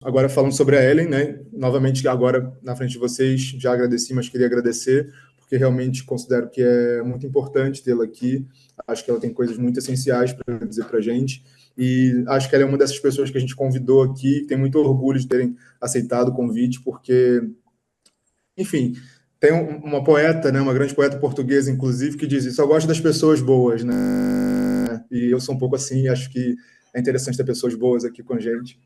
Agora falando sobre a Ellen, né? Novamente, agora na frente de vocês, já agradeci, mas queria agradecer, porque realmente considero que é muito importante tê-la aqui. Acho que ela tem coisas muito essenciais para dizer para a gente. E acho que ela é uma dessas pessoas que a gente convidou aqui, tem muito orgulho de terem aceitado o convite, porque, enfim, tem uma poeta, né, uma grande poeta portuguesa, inclusive, que diz isso: só gosto das pessoas boas, né? E eu sou um pouco assim, acho que é interessante ter pessoas boas aqui com a gente.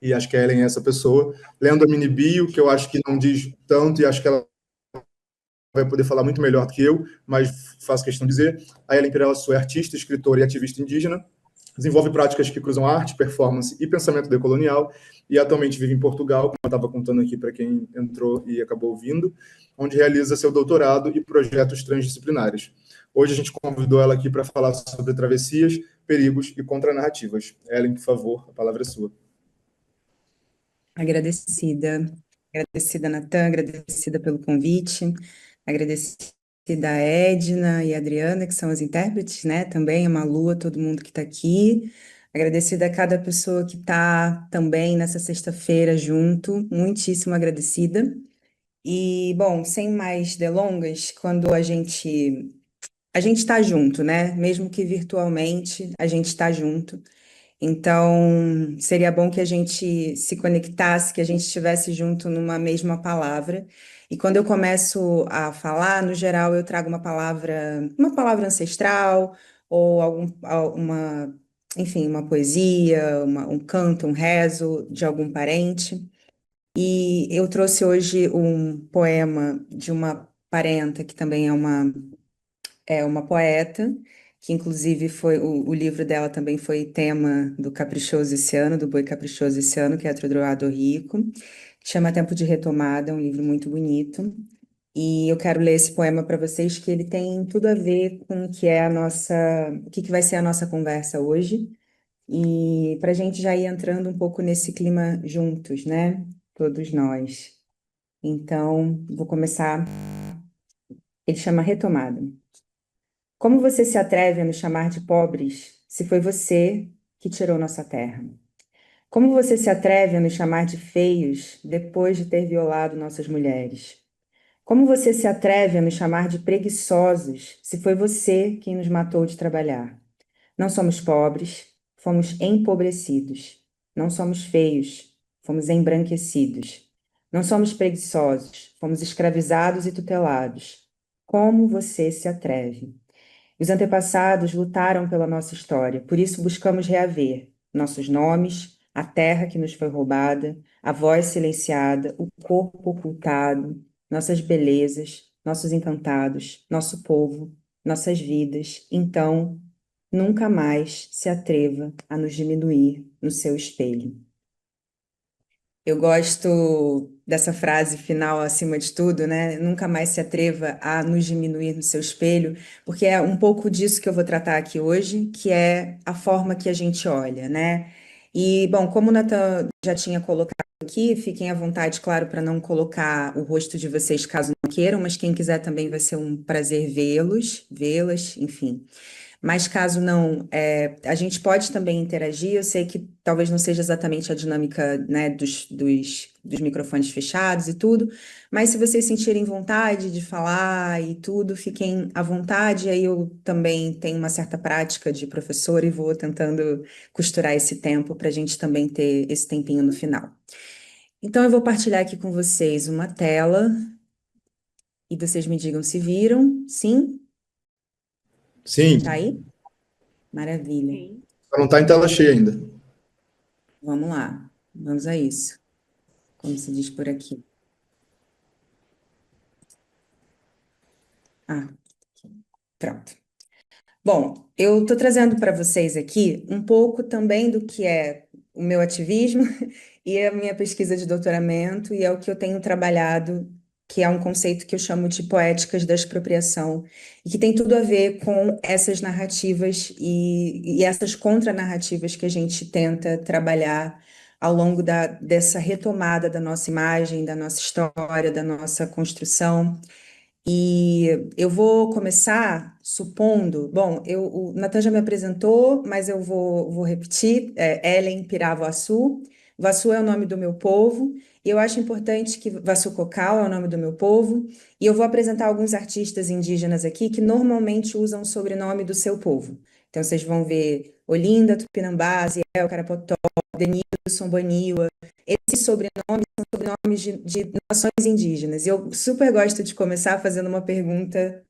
E acho que a Ellen é essa pessoa. Lendo a mini bio, que eu acho que não diz tanto, e acho que ela vai poder falar muito melhor do que eu, mas faço questão de dizer. A Ellen Pirela Sou é artista, escritora e ativista indígena. Desenvolve práticas que cruzam arte, performance e pensamento decolonial, e atualmente vive em Portugal, como eu estava contando aqui para quem entrou e acabou ouvindo, onde realiza seu doutorado e projetos transdisciplinares. Hoje a gente convidou ela aqui para falar sobre travessias, perigos e contranarrativas. Ellen, por favor, a palavra é sua. Agradecida, agradecida, Natan, agradecida pelo convite, agradecida a Edna e a Adriana, que são as intérpretes, né? Também a Malu, a todo mundo que está aqui. Agradecida a cada pessoa que está também nessa sexta-feira junto, muitíssimo agradecida. E, bom, sem mais delongas, quando a gente está junto, né? Mesmo que virtualmente, a gente está junto. Então, seria bom que a gente se conectasse, que a gente estivesse junto numa mesma palavra. E quando eu começo a falar, no geral, eu trago uma palavra ancestral, ou enfim, uma poesia, um canto, um rezo de algum parente. E eu trouxe hoje um poema de uma parenta que também é uma poeta, que inclusive o livro dela também foi tema do Caprichoso esse ano, do Boi Caprichoso esse ano, que é a Trodoado Rico, que chama Tempo de Retomada, é um livro muito bonito. E eu quero ler esse poema para vocês, que ele tem tudo a ver com o que vai ser a nossa conversa hoje. E para a gente já ir entrando um pouco nesse clima juntos, né? Todos nós. Então, vou começar. Ele chama Retomada. Como você se atreve a nos chamar de pobres se foi você que tirou nossa terra? Como você se atreve a nos chamar de feios depois de ter violado nossas mulheres? Como você se atreve a nos chamar de preguiçosos se foi você quem nos matou de trabalhar? Não somos pobres, fomos empobrecidos. Não somos feios, fomos embranquecidos. Não somos preguiçosos, fomos escravizados e tutelados. Como você se atreve? Os antepassados lutaram pela nossa história, por isso buscamos reaver nossos nomes, a terra que nos foi roubada, a voz silenciada, o corpo ocultado, nossas belezas, nossos encantados, nosso povo, nossas vidas. Então, nunca mais se atreva a nos diminuir no seu espelho. Eu gosto dessa frase final, acima de tudo, né? Nunca mais se atreva a nos diminuir no seu espelho, porque é um pouco disso que eu vou tratar aqui hoje, que é a forma que a gente olha, né? E, bom, como o Nathan já tinha colocado aqui, fiquem à vontade, claro, para não colocar o rosto de vocês caso não queiram, mas quem quiser também vai ser um prazer vê-las, enfim. Mas caso não, a gente pode também interagir. Eu sei que talvez não seja exatamente a dinâmica, né, dos microfones fechados e tudo, mas se vocês sentirem vontade de falar e tudo, fiquem à vontade. Aí eu também tenho uma certa prática de professora e vou tentando costurar esse tempo para a gente também ter esse tempinho no final. Então eu vou partilhar aqui com vocês uma tela e vocês me digam se viram. Sim? Tá Sim, aí? Maravilha. Sim. só não está em tela cheia ainda. Vamos lá, vamos a isso, como se diz por aqui. Ah, pronto. Bom, eu estou trazendo para vocês aqui um pouco também do que é o meu ativismo e a minha pesquisa de doutoramento, e é o que eu tenho trabalhado, que é um conceito que eu chamo de poéticas da expropriação, e que tem tudo a ver com essas narrativas e essas contranarrativas que a gente tenta trabalhar ao longo dessa retomada da nossa imagem, da nossa história, da nossa construção. E eu vou começar supondo, bom, o Natan já me apresentou, mas eu vou repetir, Ellen Piravoaçu, Vassu é o nome do meu povo, e eu acho importante que Vassu Cocal é o nome do meu povo, e eu vou apresentar alguns artistas indígenas aqui que normalmente usam o sobrenome do seu povo. Então, vocês vão ver Olinda, Tupinambá, Ziel, Carapotó, Denilson, Baniwa. Esses sobrenomes são sobrenomes de nações indígenas. E eu super gosto de começar fazendo uma pergunta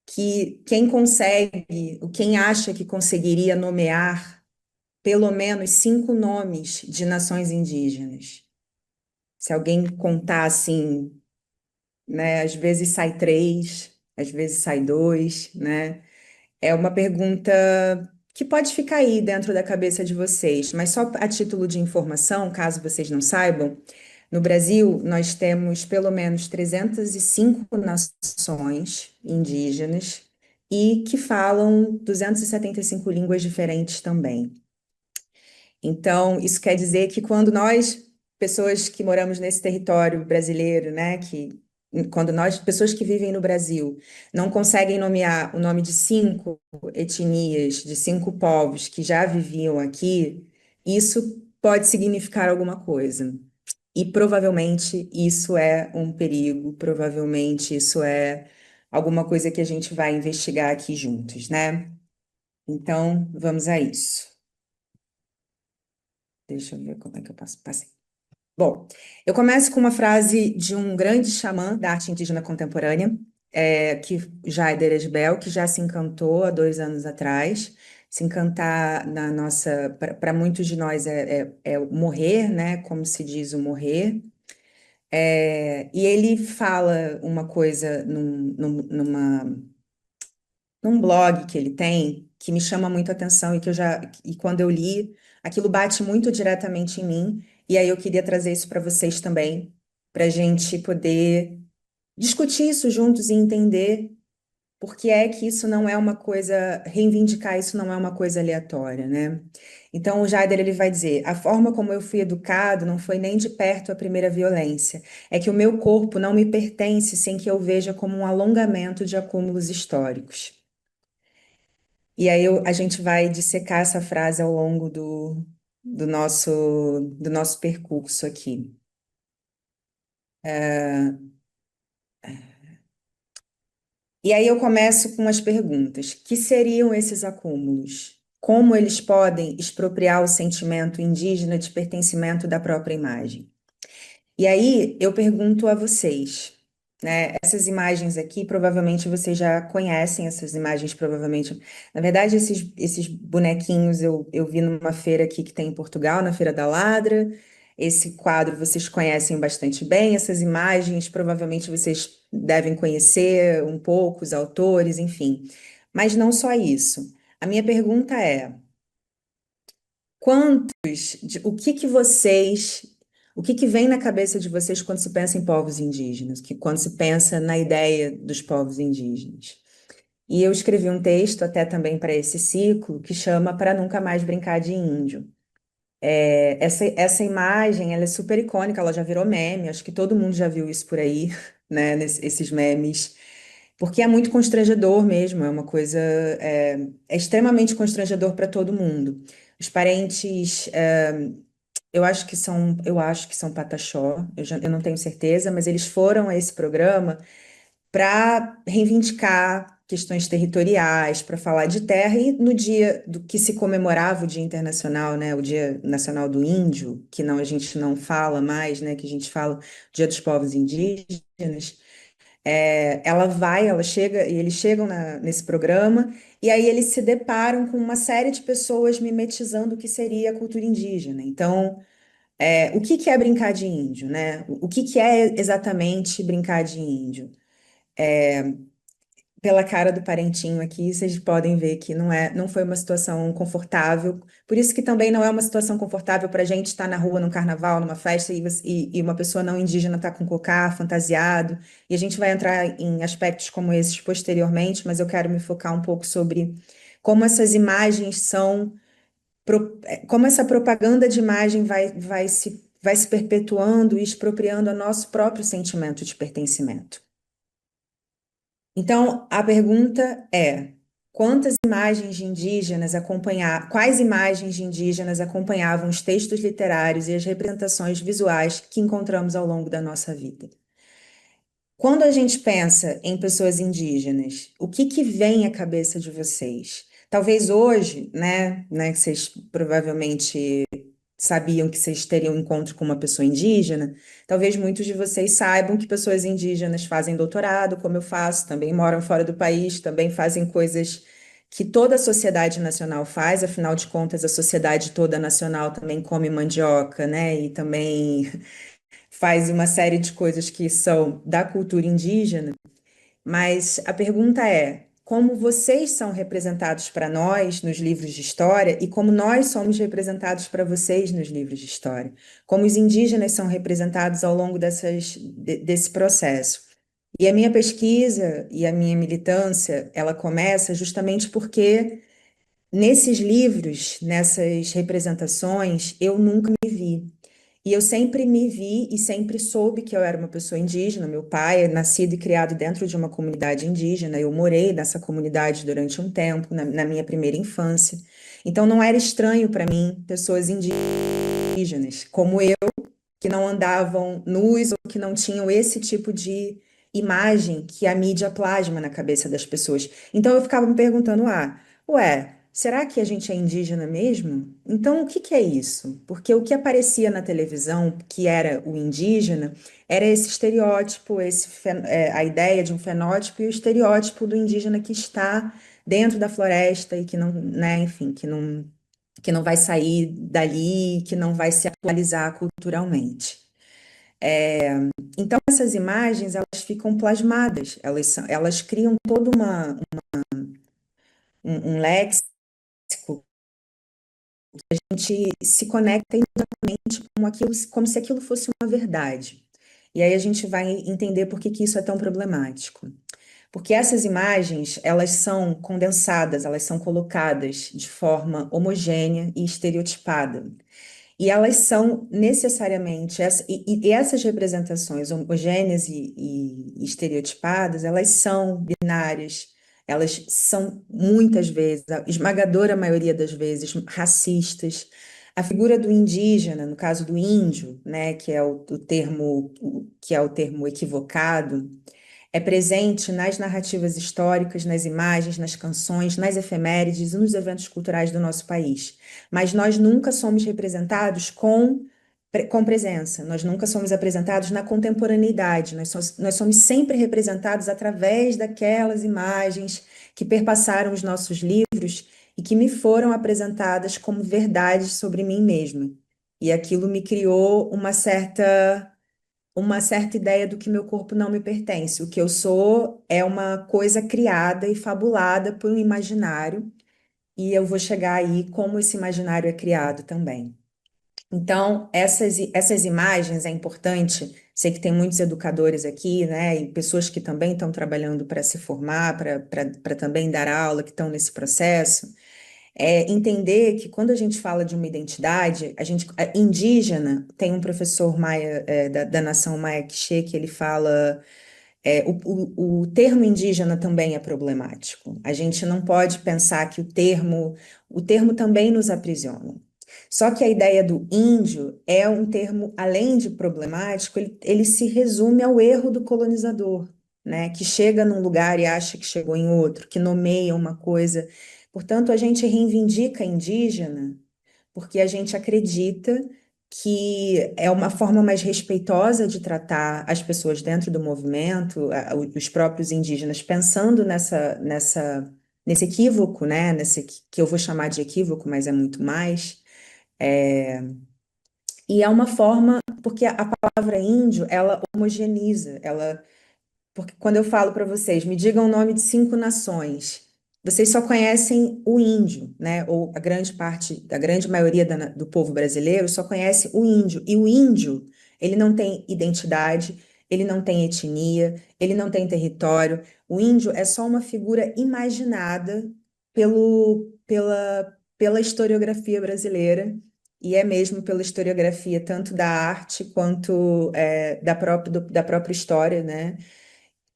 que quem acha que conseguiria nomear pelo menos 5 nomes de nações indígenas? Se alguém contar assim, né? Às vezes sai 3, às vezes sai 2, né? É uma pergunta que pode ficar aí dentro da cabeça de vocês, mas só a título de informação, caso vocês não saibam, no Brasil nós temos pelo menos 305 nações indígenas e que falam 275 línguas diferentes também. Então, isso quer dizer que quando nós, pessoas que moramos nesse território brasileiro, né, quando nós, pessoas que vivem no Brasil, não conseguem nomear o nome de 5 etnias, de 5 povos que já viviam aqui, isso pode significar alguma coisa. E provavelmente isso é um perigo, provavelmente isso é alguma coisa que a gente vai investigar aqui juntos, né? Então, vamos a isso. Deixa eu ver como é que eu passei. Bom, eu começo com uma frase de um grande xamã da arte indígena contemporânea, que Jaider Esbel, que já se encantou há 2 anos atrás. Se encantar na nossa, para muitos de nós é o morrer, né? Como se diz o morrer. E ele fala uma coisa num blog que ele tem que me chama muito a atenção e quando eu li, aquilo bate muito diretamente em mim, e aí eu queria trazer isso para vocês também, para a gente poder discutir isso juntos e entender por que é que isso não é uma coisa, reivindicar isso não é uma coisa aleatória, né? Então o Jaider ele vai dizer: a forma como eu fui educado não foi nem de perto a primeira violência, é que o meu corpo não me pertence sem que eu veja como um alongamento de acúmulos históricos. E aí a gente vai dissecar essa frase ao longo do nosso percurso aqui. E aí eu começo com as perguntas. Que seriam esses acúmulos? Como eles podem expropriar o sentimento indígena de pertencimento da própria imagem? E aí eu pergunto a vocês, né? Essas imagens aqui, provavelmente vocês já conhecem essas imagens, provavelmente. Na verdade, esses bonequinhos eu vi numa feira aqui que tem em Portugal, na Feira da Ladra. Esse quadro vocês conhecem bastante bem, essas imagens provavelmente vocês devem conhecer um pouco, os autores, enfim. Mas não só isso. A minha pergunta é: o que que vem na cabeça de vocês quando se pensa em povos indígenas, quando se pensa na ideia dos povos indígenas? E eu escrevi um texto até também para esse ciclo que chama Para Nunca Mais Brincar de Índio. Essa imagem, ela é super icônica, ela já virou meme, acho que todo mundo já viu isso por aí, né, esses memes, porque é muito constrangedor mesmo, é uma coisa, é extremamente constrangedor para todo mundo. Os parentes, eu acho que são Pataxó, eu não tenho certeza, mas eles foram a esse programa para reivindicar questões territoriais, para falar de terra, e no dia do que se comemorava o Dia Internacional, né, o Dia Nacional do Índio, que não, a gente não fala mais, né, que a gente fala Dia dos Povos Indígenas, ela chega, e eles chegam nesse programa, e aí eles se deparam com uma série de pessoas mimetizando o que seria a cultura indígena. Então, o que que é brincar de índio, né? O que que é exatamente brincar de índio? Pela cara do parentinho aqui, vocês podem ver que não foi uma situação confortável. Por isso que também não é uma situação confortável para a gente estar na rua, num carnaval, numa festa, e uma pessoa não indígena está com cocá, fantasiado. E a gente vai entrar em aspectos como esses posteriormente, mas eu quero me focar um pouco sobre como essas imagens como essa propaganda de imagem vai se perpetuando e expropriando o nosso próprio sentimento de pertencimento. Então, a pergunta é: quantas imagens de indígenas quais imagens de indígenas acompanhavam os textos literários e as representações visuais que encontramos ao longo da nossa vida. Quando a gente pensa em pessoas indígenas, o que que vem à cabeça de vocês? Talvez hoje, né, que vocês provavelmente sabiam que vocês teriam um encontro com uma pessoa indígena, talvez muitos de vocês saibam que pessoas indígenas fazem doutorado, como eu faço, também moram fora do país, também fazem coisas que toda a sociedade nacional faz, afinal de contas, a sociedade toda nacional também come mandioca, né? E também faz uma série de coisas que são da cultura indígena. Mas a pergunta é: como vocês são representados para nós nos livros de história e como nós somos representados para vocês nos livros de história? Como os indígenas são representados ao longo desse processo? E a minha pesquisa e a minha militância, ela começa justamente porque nesses livros, nessas representações, eu nunca me vi. E eu sempre me vi e sempre soube que eu era uma pessoa indígena. Meu pai é nascido e criado dentro de uma comunidade indígena. Eu morei nessa comunidade durante um tempo, na minha primeira infância. Então não era estranho para mim pessoas indígenas, como eu, que não andavam nus ou que não tinham esse tipo de imagem que a mídia plasma na cabeça das pessoas. Então eu ficava me perguntando, ué, será que a gente é indígena mesmo? Então o que que é isso? Porque o que aparecia na televisão, que era o indígena, era esse estereótipo, a ideia de um fenótipo e o estereótipo do indígena que está dentro da floresta e que não, né, enfim, que não vai sair dali, que não vai se atualizar culturalmente. Então, essas imagens, elas ficam plasmadas, elas criam todo um léxico, a gente se conecta imediatamente com aquilo, como se aquilo fosse uma verdade. E aí a gente vai entender por que que isso é tão problemático. Porque essas imagens, elas são condensadas, elas são colocadas de forma homogênea e estereotipada. E elas são necessariamente, e essas representações homogêneas e estereotipadas, elas são binárias, elas são muitas vezes, a esmagadora maioria das vezes, racistas. A figura do indígena, no caso do índio, né, que é o termo equivocado, é presente nas narrativas históricas, nas imagens, nas canções, nas efemérides e nos eventos culturais do nosso país. Mas nós nunca somos representados com presença, nós nunca somos apresentados na contemporaneidade, nós somos sempre representados através daquelas imagens que perpassaram os nossos livros e que me foram apresentadas como verdades sobre mim mesma. E aquilo me criou uma certa ideia do que meu corpo não me pertence. O que eu sou é uma coisa criada e fabulada por um imaginário, e eu vou chegar aí como esse imaginário é criado também. Então, essas imagens é importante. Sei que tem muitos educadores aqui, né, e pessoas que também estão trabalhando para se formar, para também dar aula, que estão nesse processo entender que quando a gente fala de uma identidade, indígena, tem um professor maia, da nação maia Quiché, que ele fala, o termo indígena também é problemático. A gente não pode pensar que o termo também nos aprisiona. Só que a ideia do índio é um termo, além de problemático, ele se resume ao erro do colonizador, né? Que chega num lugar e acha que chegou em outro, que nomeia uma coisa. Portanto, a gente reivindica indígena porque a gente acredita que é uma forma mais respeitosa de tratar as pessoas dentro do movimento, os próprios indígenas, pensando nesse equívoco, né? Nesse que eu vou chamar de equívoco, mas é muito mais. É, e é uma forma, porque a palavra índio, ela homogeneiza, porque quando eu falo para vocês, me digam o nome de 5 nações, vocês só conhecem o índio, né? Ou a grande parte, a grande maioria do povo brasileiro só conhece o índio. E o índio, ele não tem identidade, ele não tem etnia, ele não tem território. O índio é só uma figura imaginada pela historiografia brasileira. E é mesmo pela historiografia, tanto da arte quanto da própria história, né?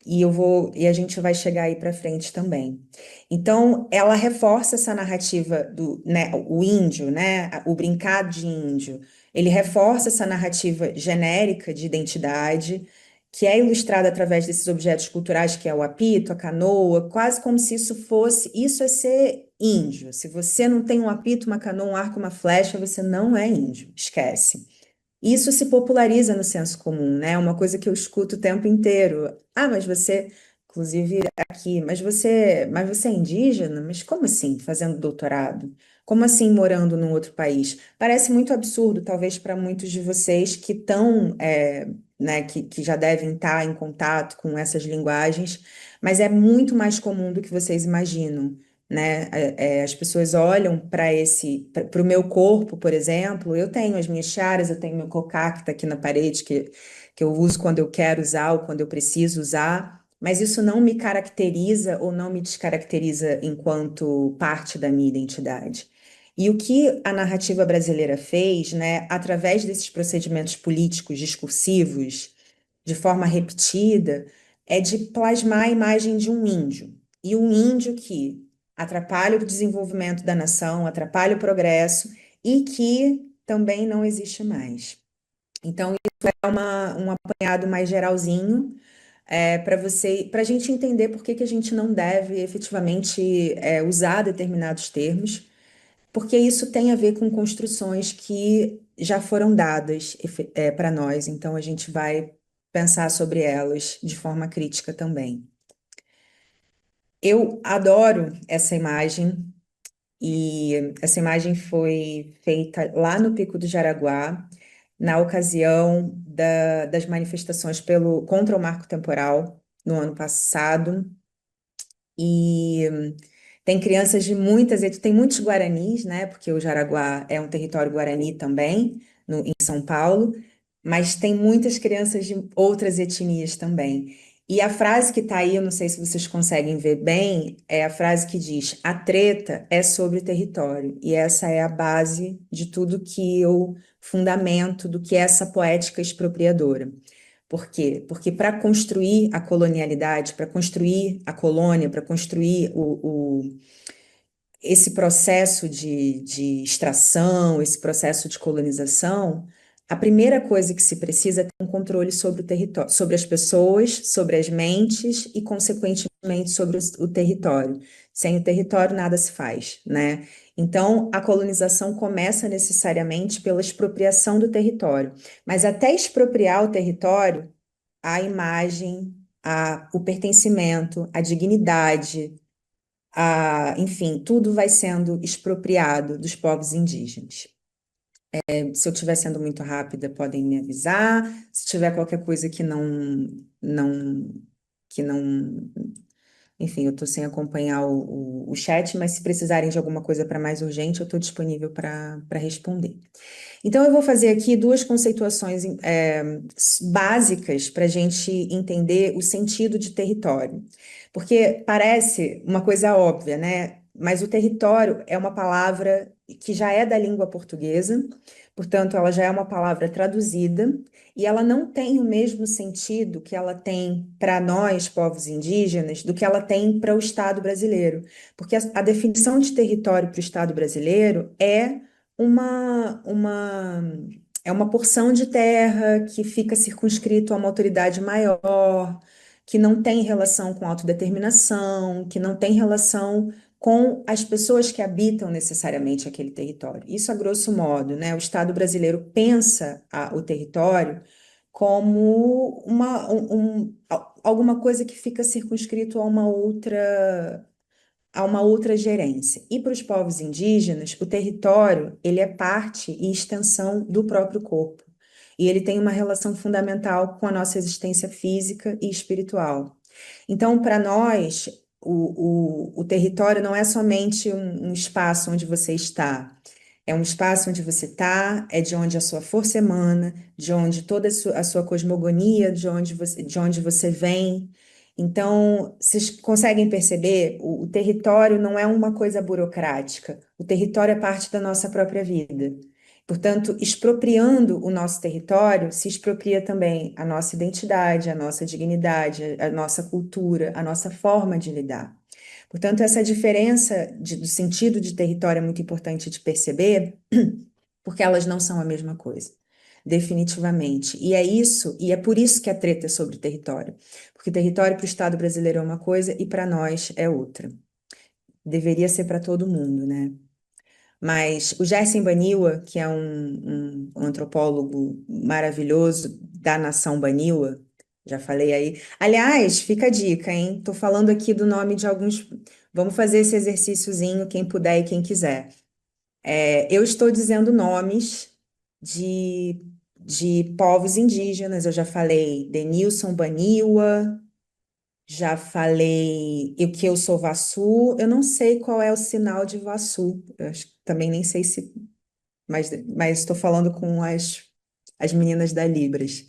e a gente vai chegar aí para frente também. Então, ela reforça essa narrativa do, né, o índio, né, o brincado de índio. Ele reforça essa narrativa genérica de identidade, que é ilustrada através desses objetos culturais, que é o apito, a canoa, quase como se isso fosse, isso é ser índio. Se você não tem um apito, uma canoa, um arco, uma flecha, você não é índio. Esquece. Isso se populariza no senso comum, né? Uma coisa que eu escuto o tempo inteiro. Ah, mas você, inclusive aqui, mas você é indígena? Mas como assim, fazendo doutorado? Como assim morando num outro país? Parece muito absurdo, talvez para muitos de vocês que estão, né, que já devem estar em contato com essas linguagens, mas é muito mais comum do que vocês imaginam, né? As pessoas olham para o meu corpo, por exemplo. Eu tenho as minhas charas, eu tenho meu cocá que está aqui na parede, que eu uso quando eu quero usar ou quando eu preciso usar, mas isso não me caracteriza ou não me descaracteriza enquanto parte da minha identidade. E o que a narrativa brasileira fez, né, através desses procedimentos políticos discursivos, de forma repetida, é de plasmar a imagem de um índio. E um índio que atrapalha o desenvolvimento da nação, atrapalha o progresso e que também não existe mais. Então, isso é um apanhado mais geralzinho, para a gente entender por que que a gente não deve efetivamente usar determinados termos, porque isso tem a ver com construções que já foram dadas para nós, então a gente vai pensar sobre elas de forma crítica também. Eu adoro essa imagem. E essa imagem foi feita lá no Pico do Jaraguá, na ocasião das manifestações contra o marco temporal, no ano passado. E tem crianças de tem muitos guaranis, né? Porque o Jaraguá é um território guarani também, em São Paulo, mas tem muitas crianças de outras etnias também. E a frase que está aí, eu não sei se vocês conseguem ver bem, é a frase que diz: a treta é sobre território. E essa é a base de tudo que eu fundamento do que é essa poética expropriadora. Por quê? Porque para construir a colonialidade, para construir a colônia, para construir esse processo de extração, esse processo de colonização, a primeira coisa que se precisa é ter um controle sobre o território, sobre as pessoas, sobre as mentes e, consequentemente, sobre o território. Sem o território, nada se faz, né? Então, a colonização começa necessariamente pela expropriação do território. Mas até expropriar o território, a imagem, o pertencimento, a dignidade, enfim, tudo vai sendo expropriado dos povos indígenas. Se eu estiver sendo muito rápida, podem me avisar. Se tiver qualquer coisa que não, enfim, eu estou sem acompanhar o chat, mas se precisarem de alguma coisa para mais urgente, eu estou disponível para responder. Então, eu vou fazer aqui duas conceituações básicas para a gente entender o sentido de território. Porque parece uma coisa óbvia, né? Mas o território é uma palavra que já é da língua portuguesa, portanto, ela já é uma palavra traduzida, e ela não tem o mesmo sentido que ela tem para nós, povos indígenas, do que ela tem para o Estado brasileiro. Porque a definição de território para o Estado brasileiro é uma porção de terra que fica circunscrito a uma autoridade maior, que não tem relação com autodeterminação, que não tem relação com as pessoas que habitam necessariamente aquele território. Isso a grosso modo, né? O Estado brasileiro pensa o território como alguma coisa que fica circunscrito a uma outra gerência. E para os povos indígenas, o território, ele é parte e extensão do próprio corpo. E ele tem uma relação fundamental com a nossa existência física e espiritual. Então, para nós, o território não é somente um espaço onde você está. É um espaço onde você está, é de onde a sua força emana, de onde toda a sua cosmogonia, de onde você vem. Então, vocês conseguem perceber? O território não é uma coisa burocrática. O território é parte da nossa própria vida. Portanto, expropriando o nosso território, se expropria também a nossa identidade, a nossa dignidade, a nossa cultura, a nossa forma de lidar. Portanto, essa diferença do sentido de território é muito importante de perceber, porque elas não são a mesma coisa, definitivamente. E é isso, e é por isso que a treta é sobre território, porque território para o Estado brasileiro é uma coisa e para nós é outra. Deveria ser para todo mundo, né? Mas o Gerson Baniwa, que é um antropólogo maravilhoso da nação Baniwa, já falei aí. Aliás, fica a dica, hein? Tô falando aqui do nome de alguns. Vamos fazer esse exercíciozinho, quem puder e quem quiser. Eu estou dizendo nomes de, de povos indígenas. Eu já falei Denilson Baniwa, já falei o que eu sou Vassu. Eu não sei qual é o sinal de Vassu. Eu acho, também nem sei se, mas estou falando com as meninas da Libras.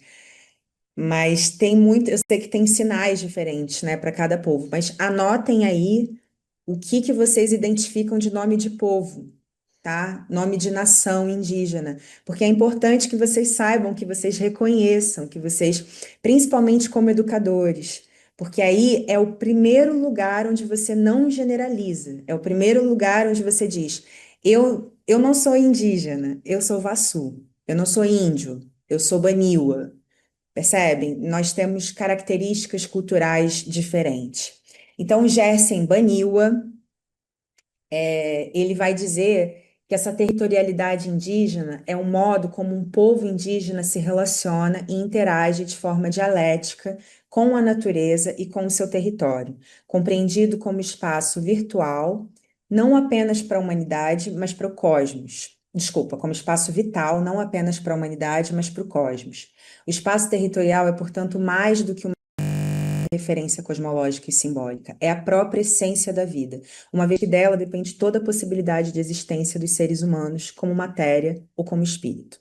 Mas tem muito, eu sei que tem sinais diferentes, né, para cada povo. Mas anotem aí o que vocês identificam de nome de povo, tá? Nome de nação indígena, porque é importante que vocês saibam, que vocês reconheçam, que vocês, principalmente como educadores, porque aí é o primeiro lugar onde você não generaliza, é o primeiro lugar onde você diz: eu não sou indígena, eu sou Vassu, eu não sou índio, eu sou Baniwa. Percebem? Nós temos características culturais diferentes. Então, Gerson Baniwa, ele vai dizer que essa territorialidade indígena é um modo como um povo indígena se relaciona e interage de forma dialética com a natureza e com o seu território, compreendido como espaço virtual, não apenas para a humanidade, mas para o cosmos. Desculpa, como espaço vital, não apenas para a humanidade, mas para o cosmos. O espaço territorial é, portanto, mais do que uma referência cosmológica e simbólica, é a própria essência da vida, uma vez que dela depende toda a possibilidade de existência dos seres humanos como matéria ou como espírito.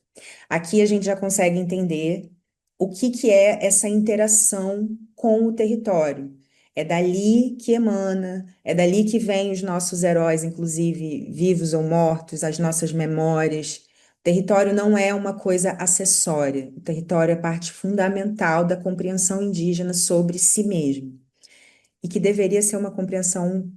Aqui a gente já consegue entender o que é essa interação com o território. É dali que emana, é dali que vêm os nossos heróis, inclusive vivos ou mortos, as nossas memórias. O território não é uma coisa acessória, o território é parte fundamental da compreensão indígena sobre si mesmo, e que deveria ser uma compreensão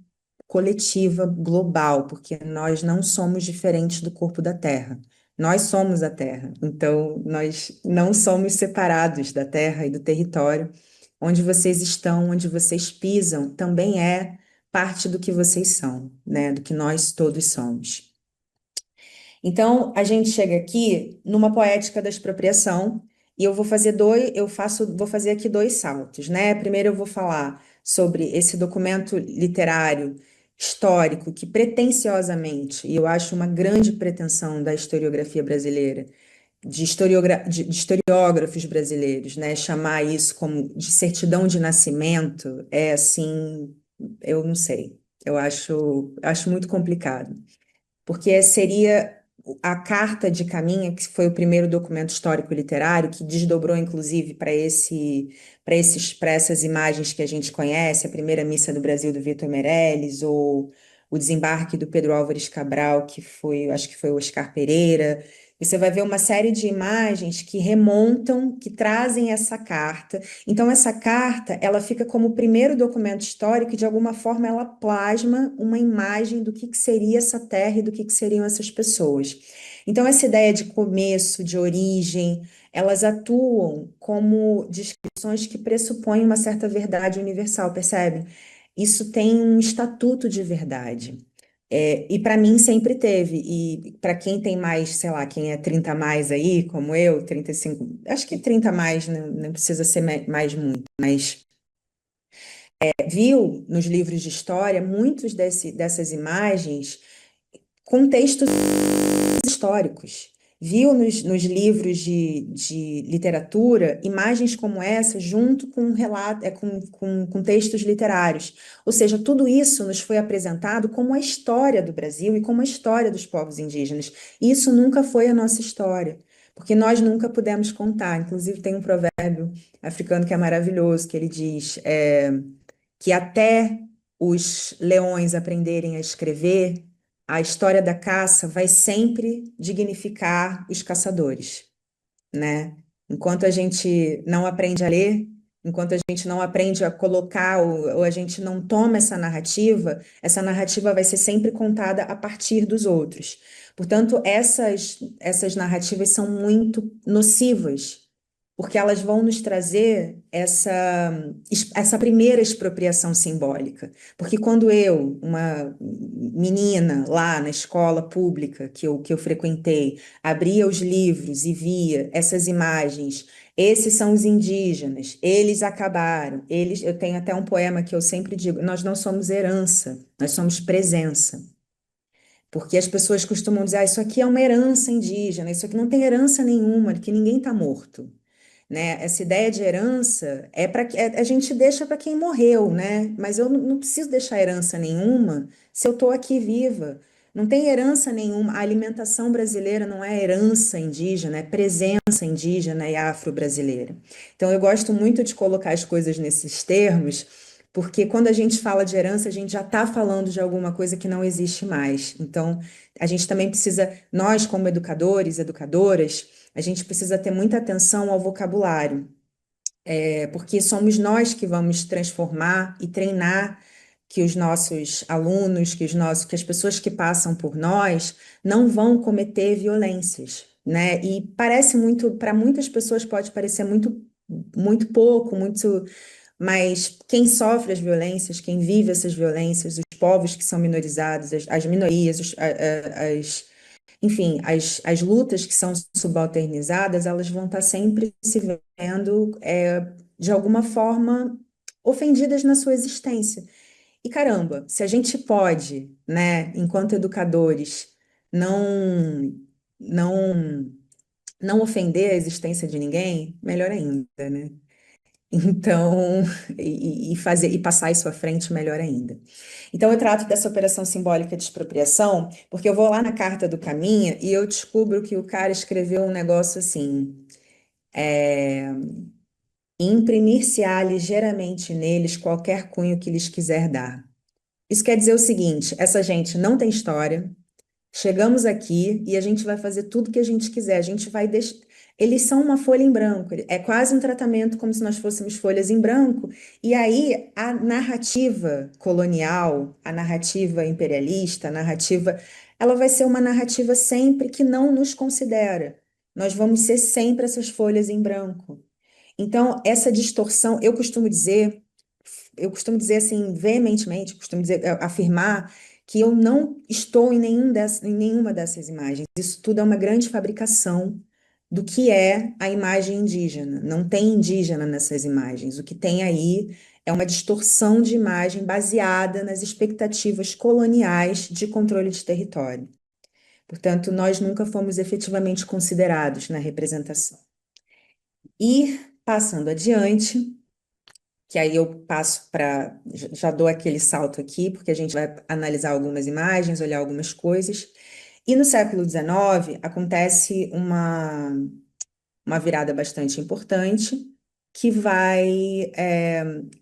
coletiva, global, porque nós não somos diferentes do corpo da Terra. Nós somos a Terra, então nós não somos separados da Terra e do território. Onde vocês estão, onde vocês pisam, também é parte do que vocês são, né? Do que nós todos somos. Então, a gente chega aqui numa poética da expropriação, e eu vou fazer vou fazer aqui dois saltos, né? Primeiro eu vou falar sobre esse documento literário histórico que pretensiosamente, e eu acho uma grande pretensão da historiografia brasileira, de historiógrafos brasileiros, né? Chamar isso como de certidão de nascimento é assim, eu não sei. Eu acho muito complicado porque seria a Carta de Caminha, que foi o primeiro documento histórico literário que desdobrou, inclusive, para essas imagens que a gente conhece, a primeira missa do Brasil do Vitor Meirelles, ou o desembarque do Pedro Álvares Cabral, que foi, acho que foi o Oscar Pereira. Você vai ver uma série de imagens que remontam, que trazem essa carta. Então, essa carta, ela fica como o primeiro documento histórico e, de alguma forma, ela plasma uma imagem do que seria essa terra e do que seriam essas pessoas. Então, essa ideia de começo, de origem, elas atuam como descrições que pressupõem uma certa verdade universal, percebe? Isso tem um estatuto de verdade. E para mim sempre teve, e para quem tem mais, sei lá, quem é 30 a mais aí, como eu, 35, acho que 30 a mais, não precisa ser mais muito, mas viu nos livros de história muitos dessas imagens com textos históricos. Viu nos livros de literatura imagens como essa junto com relato, com textos literários. Ou seja, tudo isso nos foi apresentado como a história do Brasil e como a história dos povos indígenas. E isso nunca foi a nossa história, porque nós nunca pudemos contar. Inclusive, tem um provérbio africano que é maravilhoso, que ele diz que até os leões aprenderem a escrever, a história da caça vai sempre dignificar os caçadores, né? Enquanto a gente não aprende a ler, enquanto a gente não aprende a colocar ou a gente não toma essa narrativa vai ser sempre contada a partir dos outros. Portanto, essas narrativas são muito nocivas, porque elas vão nos trazer essa primeira expropriação simbólica. Porque quando eu, uma menina lá na escola pública que eu frequentei, abria os livros e via essas imagens, esses são os indígenas, eles acabaram, eu tenho até um poema que eu sempre digo, nós não somos herança, nós somos presença. Porque as pessoas costumam dizer, isso aqui é uma herança indígena, isso aqui não tem herança nenhuma, que ninguém está morto, né? Essa ideia de herança a gente deixa para quem morreu, né? Mas eu não preciso deixar herança nenhuma se eu estou aqui viva. Não tem herança nenhuma. A alimentação brasileira não é herança indígena, é presença indígena e afro-brasileira. Então eu gosto muito de colocar as coisas nesses termos, porque quando a gente fala de herança, a gente já está falando de alguma coisa que não existe mais. Então, a gente também precisa, nós como educadores, educadoras, a gente precisa ter muita atenção ao vocabulário, porque somos nós que vamos transformar e treinar que os nossos alunos, que as pessoas que passam por nós não vão cometer violências, né? E parece muito, para muitas pessoas pode parecer muito pouco, mas quem sofre as violências, quem vive essas violências, os povos que são minorizados, as minorias, enfim, as lutas que são subalternizadas, elas vão estar sempre se vendo, de alguma forma, ofendidas na sua existência. E caramba, se a gente pode, né, enquanto educadores, não, não, não ofender a existência de ninguém, melhor ainda, né? Então, e passar isso à frente, melhor ainda. Então, eu trato dessa operação simbólica de expropriação, porque eu vou lá na Carta do Caminha e eu descubro que o cara escreveu um negócio assim: imprimir-se-á ligeiramente neles qualquer cunho que lhes quiser dar. Isso quer dizer o seguinte: essa gente não tem história. Chegamos aqui e a gente vai fazer tudo que a gente quiser. A gente vai deixar. Eles são uma folha em branco. É quase um tratamento como se nós fôssemos folhas em branco. E aí a narrativa colonial, a narrativa imperialista, a narrativa, ela vai ser uma narrativa sempre que não nos considera. Nós vamos ser sempre essas folhas em branco. Então, essa distorção, eu costumo dizer assim, veementemente, afirmar que eu não estou em nenhuma dessas imagens. Isso tudo é uma grande fabricação do que é a imagem indígena. Não tem indígena nessas imagens. O que tem aí é uma distorção de imagem baseada nas expectativas coloniais de controle de território. Portanto, nós nunca fomos efetivamente considerados na representação. E, passando adiante, que aí eu passo para, já dou aquele salto aqui, porque a gente vai analisar algumas imagens, olhar algumas coisas. E no século XIX acontece uma virada bastante importante, que vai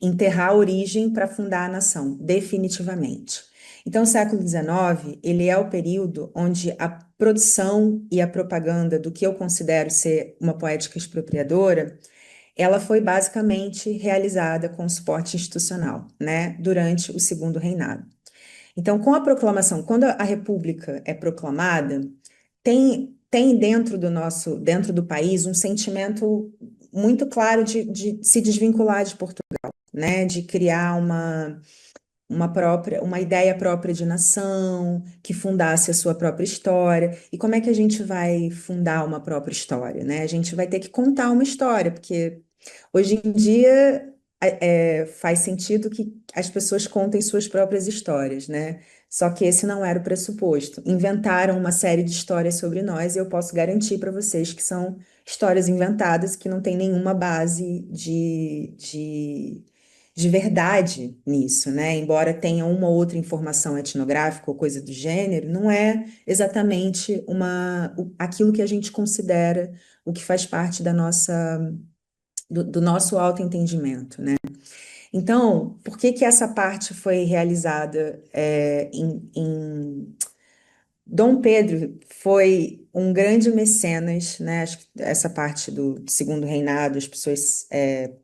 enterrar a origem para fundar a nação, definitivamente. Então, o século XIX, ele é o período onde a produção e a propaganda do que eu considero ser uma poética expropriadora, ela foi basicamente realizada com suporte institucional, né, durante o Segundo Reinado. Então, com a proclamação, quando a República é proclamada, tem dentro do país um sentimento muito claro de se desvincular de Portugal, né, de criar uma ideia própria de nação, que fundasse a sua própria história. E como é que a gente vai fundar uma própria história, né? A gente vai ter que contar uma história, porque hoje em dia faz sentido que as pessoas contem suas próprias histórias, né? Só que esse não era o pressuposto. Inventaram uma série de histórias sobre nós e eu posso garantir para vocês que são histórias inventadas que não tem nenhuma base de verdade nisso, né? Embora tenha uma ou outra informação etnográfica ou coisa do gênero, não é exatamente aquilo que a gente considera o que faz parte do nosso autoentendimento, né? Então, por que que essa parte foi realizada Dom Pedro foi um grande mecenas, né? Acho que essa parte do segundo reinado, as pessoas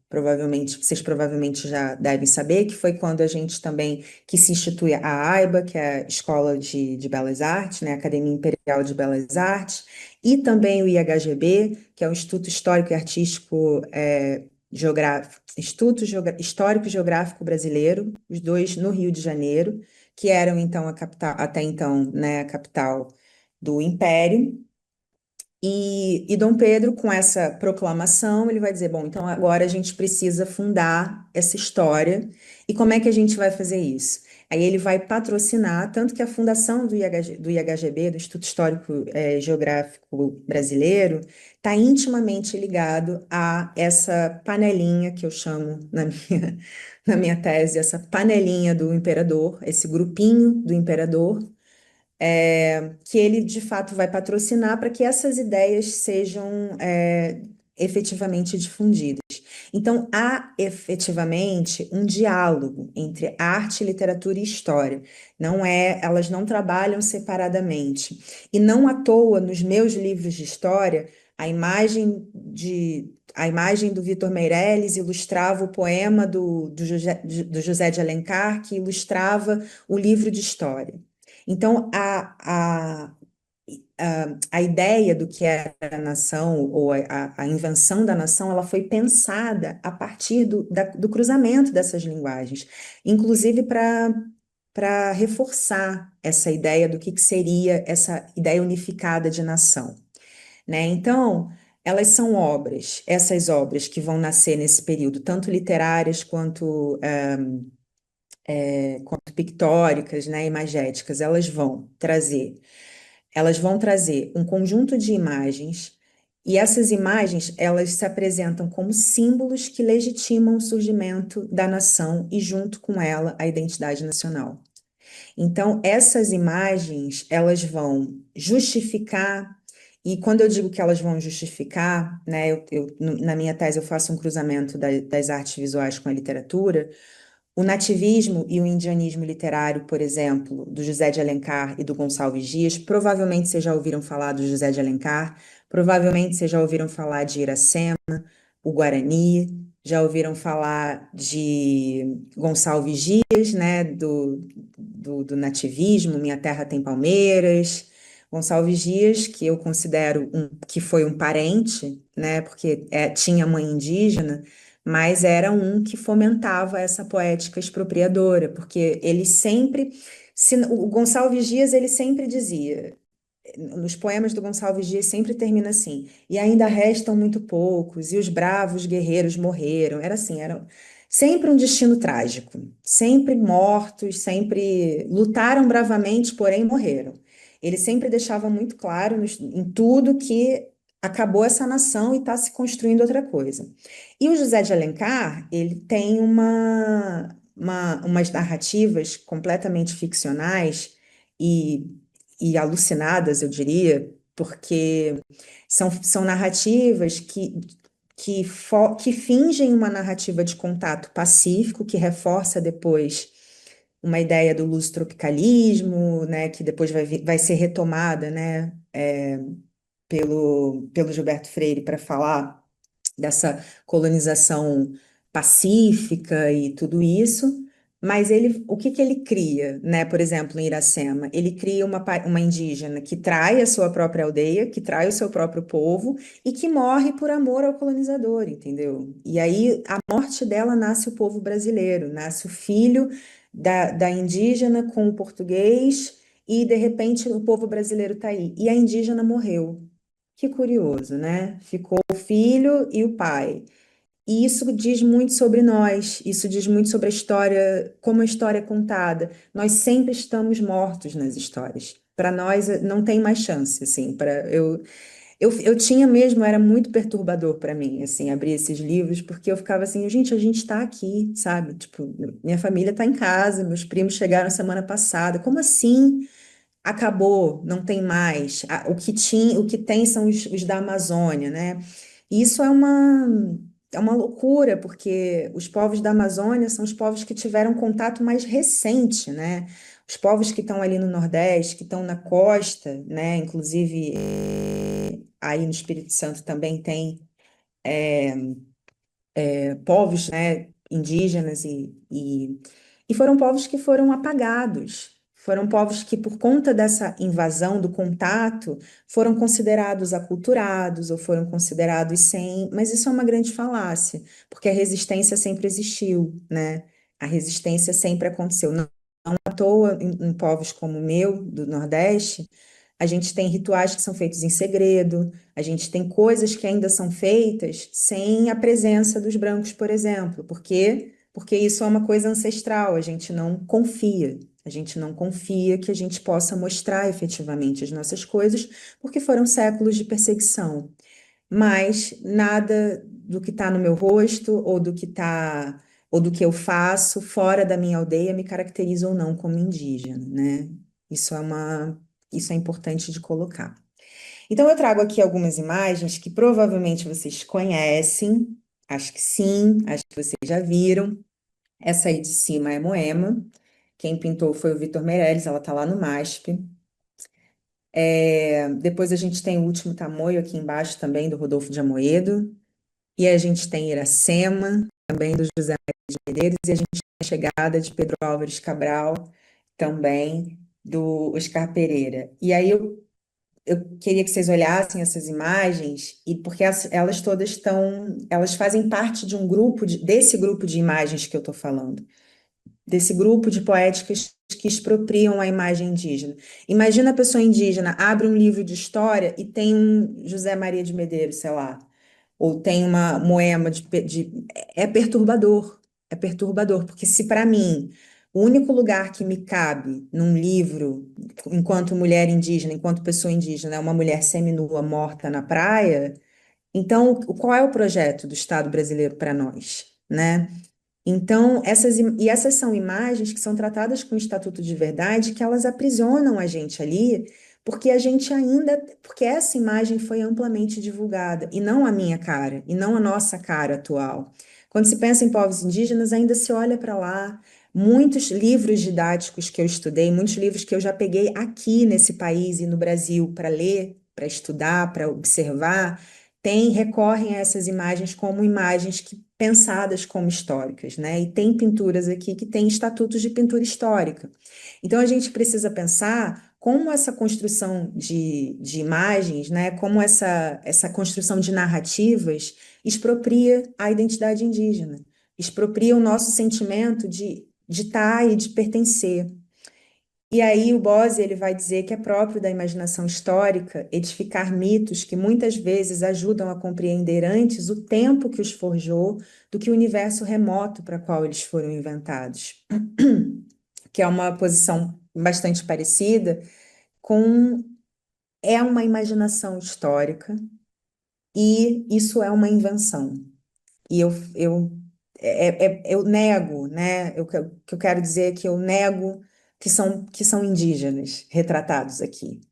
provavelmente, vocês provavelmente já devem saber, que foi quando a gente também que se institui a AIBA, que é a Escola de Belas Artes, né? Academia Imperial de Belas Artes, e também o IHGB, que é o Instituto Histórico e Artístico Histórico e Geográfico Brasileiro, os dois no Rio de Janeiro, que eram então a capital, até então, né, a capital do Império. E Dom Pedro, com essa proclamação, ele vai dizer: bom, então agora a gente precisa fundar essa história. E como é que a gente vai fazer isso? Aí ele vai patrocinar, tanto que a fundação do IHGB, do Instituto Histórico Geográfico Brasileiro, está intimamente ligado a essa panelinha que eu chamo na minha tese, essa panelinha do imperador, esse grupinho do imperador, que ele de fato vai patrocinar para que essas ideias sejam efetivamente difundidas. Então, há efetivamente um diálogo entre arte, literatura e história. Elas não trabalham separadamente. E não à toa, nos meus livros de história, a imagem do Vitor Meirelles ilustrava o poema do José de Alencar, que ilustrava o livro de história. Então, a ideia do que era a nação, ou a invenção da nação, ela foi pensada a partir do cruzamento dessas linguagens, inclusive para reforçar essa ideia do que seria essa ideia unificada de nação, né? Então, elas são obras, essas obras que vão nascer nesse período, tanto literárias quanto pictóricas, né, imagéticas, elas vão trazer um conjunto de imagens, e essas imagens, elas se apresentam como símbolos que legitimam o surgimento da nação e, junto com ela, a identidade nacional. Então, essas imagens, elas vão justificar, e quando eu digo que elas vão justificar, né, na minha tese eu faço um cruzamento das artes visuais com a literatura. O nativismo e o indianismo literário, por exemplo, do José de Alencar e do Gonçalves Dias, provavelmente vocês já ouviram falar do José de Alencar, provavelmente vocês já ouviram falar de Iracema, o Guarani, já ouviram falar de Gonçalves Dias, né, do nativismo, Minha Terra Tem Palmeiras. Gonçalves Dias, que eu considero que foi um parente, né, porque tinha mãe indígena, mas era um que fomentava essa poética expropriadora, porque ele sempre, o Gonçalves Dias, ele sempre dizia, nos poemas do Gonçalves Dias sempre termina assim: e ainda restam muito poucos, e os bravos guerreiros morreram. Era assim, era sempre um destino trágico, sempre mortos, sempre lutaram bravamente, porém morreram. Ele sempre deixava muito claro em tudo que acabou essa nação e está se construindo outra coisa. E o José de Alencar, ele tem umas narrativas completamente ficcionais e alucinadas, eu diria, porque são narrativas que fingem uma narrativa de contato pacífico, que reforça depois uma ideia do lusitropicalismo, né, que depois vai ser retomada, né, pelo Gilberto Freire para falar dessa colonização pacífica e tudo isso, mas o que que ele cria, né? Por exemplo, em Iracema, ele cria uma indígena que trai a sua própria aldeia, que trai o seu próprio povo e que morre por amor ao colonizador, entendeu? E aí, a morte dela nasce o povo brasileiro, nasce o filho da indígena com o português e, de repente, o povo brasileiro está aí. E a indígena morreu. Que curioso, né? Ficou o filho e o pai. E isso diz muito sobre nós, isso diz muito sobre a história, como a história é contada. Nós sempre estamos mortos nas histórias. Para nós não tem mais chance, assim. Eu tinha mesmo, era muito perturbador para mim, assim, abrir esses livros, porque eu ficava assim, gente, a gente está aqui, sabe? Tipo, minha família está em casa, meus primos chegaram semana passada. Como assim? Acabou, não tem mais. O que tem são os da Amazônia, né? E isso é uma loucura, porque os povos da Amazônia são os povos que tiveram contato mais recente, né? Os povos que estão ali no Nordeste, que estão na costa, né? Inclusive, aí no Espírito Santo também tem povos, né, indígenas e foram povos que foram apagados. Foram povos que, por conta dessa invasão, do contato, foram considerados aculturados ou foram considerados sem. Mas isso é uma grande falácia, porque a resistência sempre existiu, né? A resistência sempre aconteceu. Não à toa, em povos como o meu, do Nordeste, a gente tem rituais que são feitos em segredo, a gente tem coisas que ainda são feitas sem a presença dos brancos, por exemplo. Por quê? Porque isso é uma coisa ancestral, a gente não confia. A gente não confia que a gente possa mostrar efetivamente as nossas coisas, porque foram séculos de perseguição. Mas nada do que está no meu rosto ou do que eu faço fora da minha aldeia me caracteriza ou não como indígena, né? Isso é uma, isso é importante de colocar. Então, eu trago aqui algumas imagens que provavelmente vocês conhecem, acho que sim, acho que vocês já viram. Essa aí de cima é Moema, quem pintou foi o Vitor Meirelles, ela está lá no MASP. Depois a gente tem o Último Tamoio aqui embaixo também, do Rodolfo de Amoedo. E a gente tem Iracema, também do José Maria de Medeiros, e a gente tem a chegada de Pedro Álvares Cabral, também do Oscar Pereira. E aí eu queria que vocês olhassem essas imagens, e porque elas todas elas fazem parte de um grupo, desse grupo de imagens que eu estou falando, desse grupo de poéticas que expropriam a imagem indígena. Imagina a pessoa indígena, abre um livro de história e tem um José Maria de Medeiros, sei lá, ou tem uma Moema é perturbador, porque se para mim o único lugar que me cabe num livro, enquanto mulher indígena, enquanto pessoa indígena, é uma mulher seminua morta na praia, então qual é o projeto do Estado brasileiro para nós, né? Então, essas são imagens que são tratadas com o Estatuto de Verdade, que elas aprisionam a gente ali, porque a gente ainda, porque essa imagem foi amplamente divulgada, e não a minha cara, e não a nossa cara atual. Quando se pensa em povos indígenas, ainda se olha para lá. Muitos livros didáticos que eu estudei, muitos livros que eu já peguei aqui nesse país e no Brasil para ler, para estudar, para observar, recorrem a essas imagens como imagens pensadas como históricas, né? E tem pinturas aqui que têm estatutos de pintura histórica. Então a gente precisa pensar como essa construção de imagens, né? Como essa construção de narrativas expropria a identidade indígena, expropria o nosso sentimento de estar e de pertencer. E aí o Bose ele vai dizer que é próprio da imaginação histórica edificar mitos que muitas vezes ajudam a compreender antes o tempo que os forjou do que o universo remoto para qual eles foram inventados, que é uma posição bastante parecida com é uma imaginação histórica e isso é uma invenção. E eu nego, né? O que eu quero dizer é que eu nego que são indígenas retratados aqui.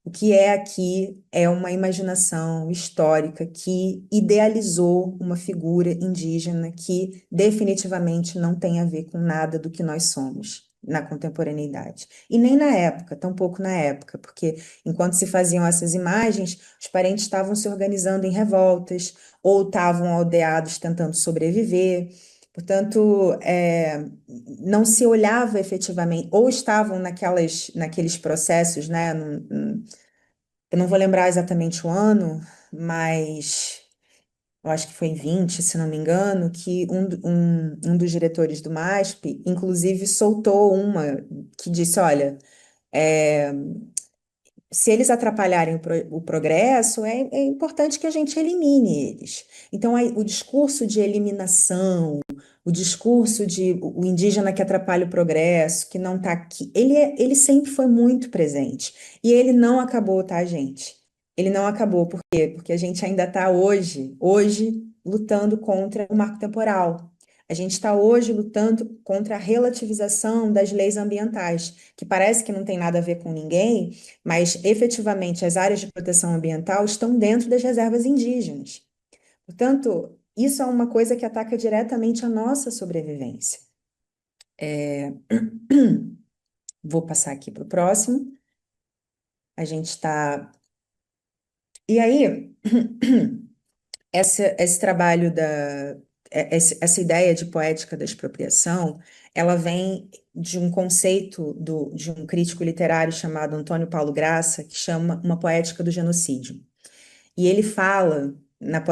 O que é aqui é uma imaginação histórica que idealizou uma figura indígena que definitivamente não tem a ver com nada do que nós somos na contemporaneidade. E nem na época, tampouco na época, porque enquanto se faziam essas imagens, os parentes estavam se organizando em revoltas ou estavam aldeados tentando sobreviver. Portanto, não se olhava efetivamente, ou estavam naqueles processos, né? Eu não vou lembrar exatamente o ano, mas eu acho que foi em 20, se não me engano, que um dos diretores do MASP, inclusive, soltou uma que disse: olha, é, se eles atrapalharem o progresso, é importante que a gente elimine eles. Então, aí, o discurso de eliminação, o discurso de o indígena que atrapalha o progresso, que não está aqui, ele sempre foi muito presente. E ele não acabou, tá, gente? Ele não acabou. Por quê? Porque a gente ainda está hoje, lutando contra o marco temporal. A gente está hoje lutando contra a relativização das leis ambientais, que parece que não tem nada a ver com ninguém, mas efetivamente as áreas de proteção ambiental estão dentro das reservas indígenas. Portanto, isso é uma coisa que ataca diretamente a nossa sobrevivência. Vou passar aqui para o próximo. A gente está. E aí, esse trabalho essa ideia de poética da expropriação, ela vem de um conceito de um crítico literário chamado Antônio Paulo Graça, que chama uma poética do genocídio. E ele fala,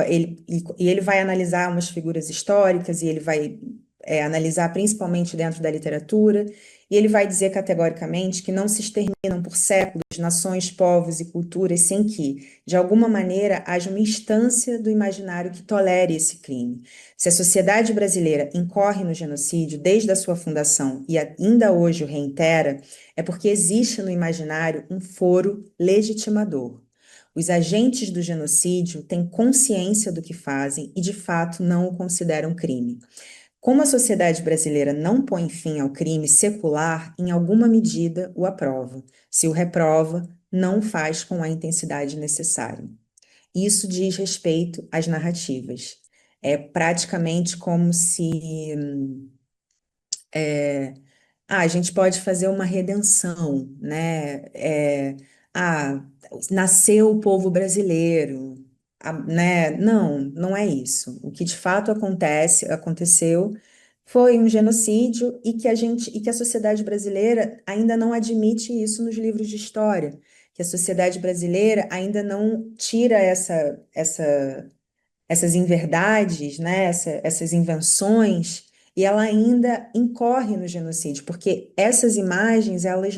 e ele vai analisar umas figuras históricas, e ele vai analisar principalmente dentro da literatura, e ele vai dizer categoricamente que não se exterminam por séculos nações, povos e culturas sem que, de alguma maneira, haja uma instância do imaginário que tolere esse crime. Se a sociedade brasileira incorre no genocídio desde a sua fundação e ainda hoje o reitera, é porque existe no imaginário um foro legitimador. Os agentes do genocídio têm consciência do que fazem e, de fato, não o consideram crime. Como a sociedade brasileira não põe fim ao crime secular, em alguma medida o aprova. Se o reprova, não o faz com a intensidade necessária. Isso diz respeito às narrativas. É praticamente como se a gente pode fazer uma redenção, né? Ah, nasceu o povo brasileiro, né? Não, não é isso. O que de fato aconteceu foi um genocídio e que a sociedade brasileira ainda não admite isso nos livros de história, que a sociedade brasileira ainda não tira essas inverdades, né, essas invenções, e ela ainda incorre no genocídio, porque essas imagens, elas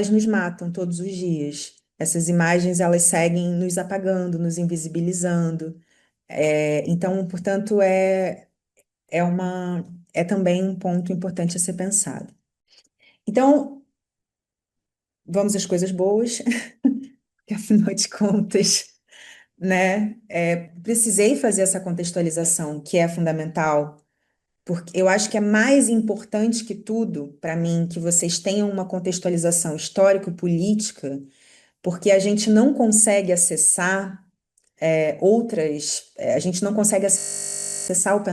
nos matam todos os dias. Essas imagens, elas seguem nos apagando, nos invisibilizando. Então, portanto, é também um ponto importante a ser pensado. Então, vamos às coisas boas, que afinal de contas, né? Precisei fazer essa contextualização, que é fundamental, porque eu acho que é mais importante que tudo, para mim, que vocês tenham uma contextualização histórico-política, porque a gente não consegue acessar a gente não consegue acessar o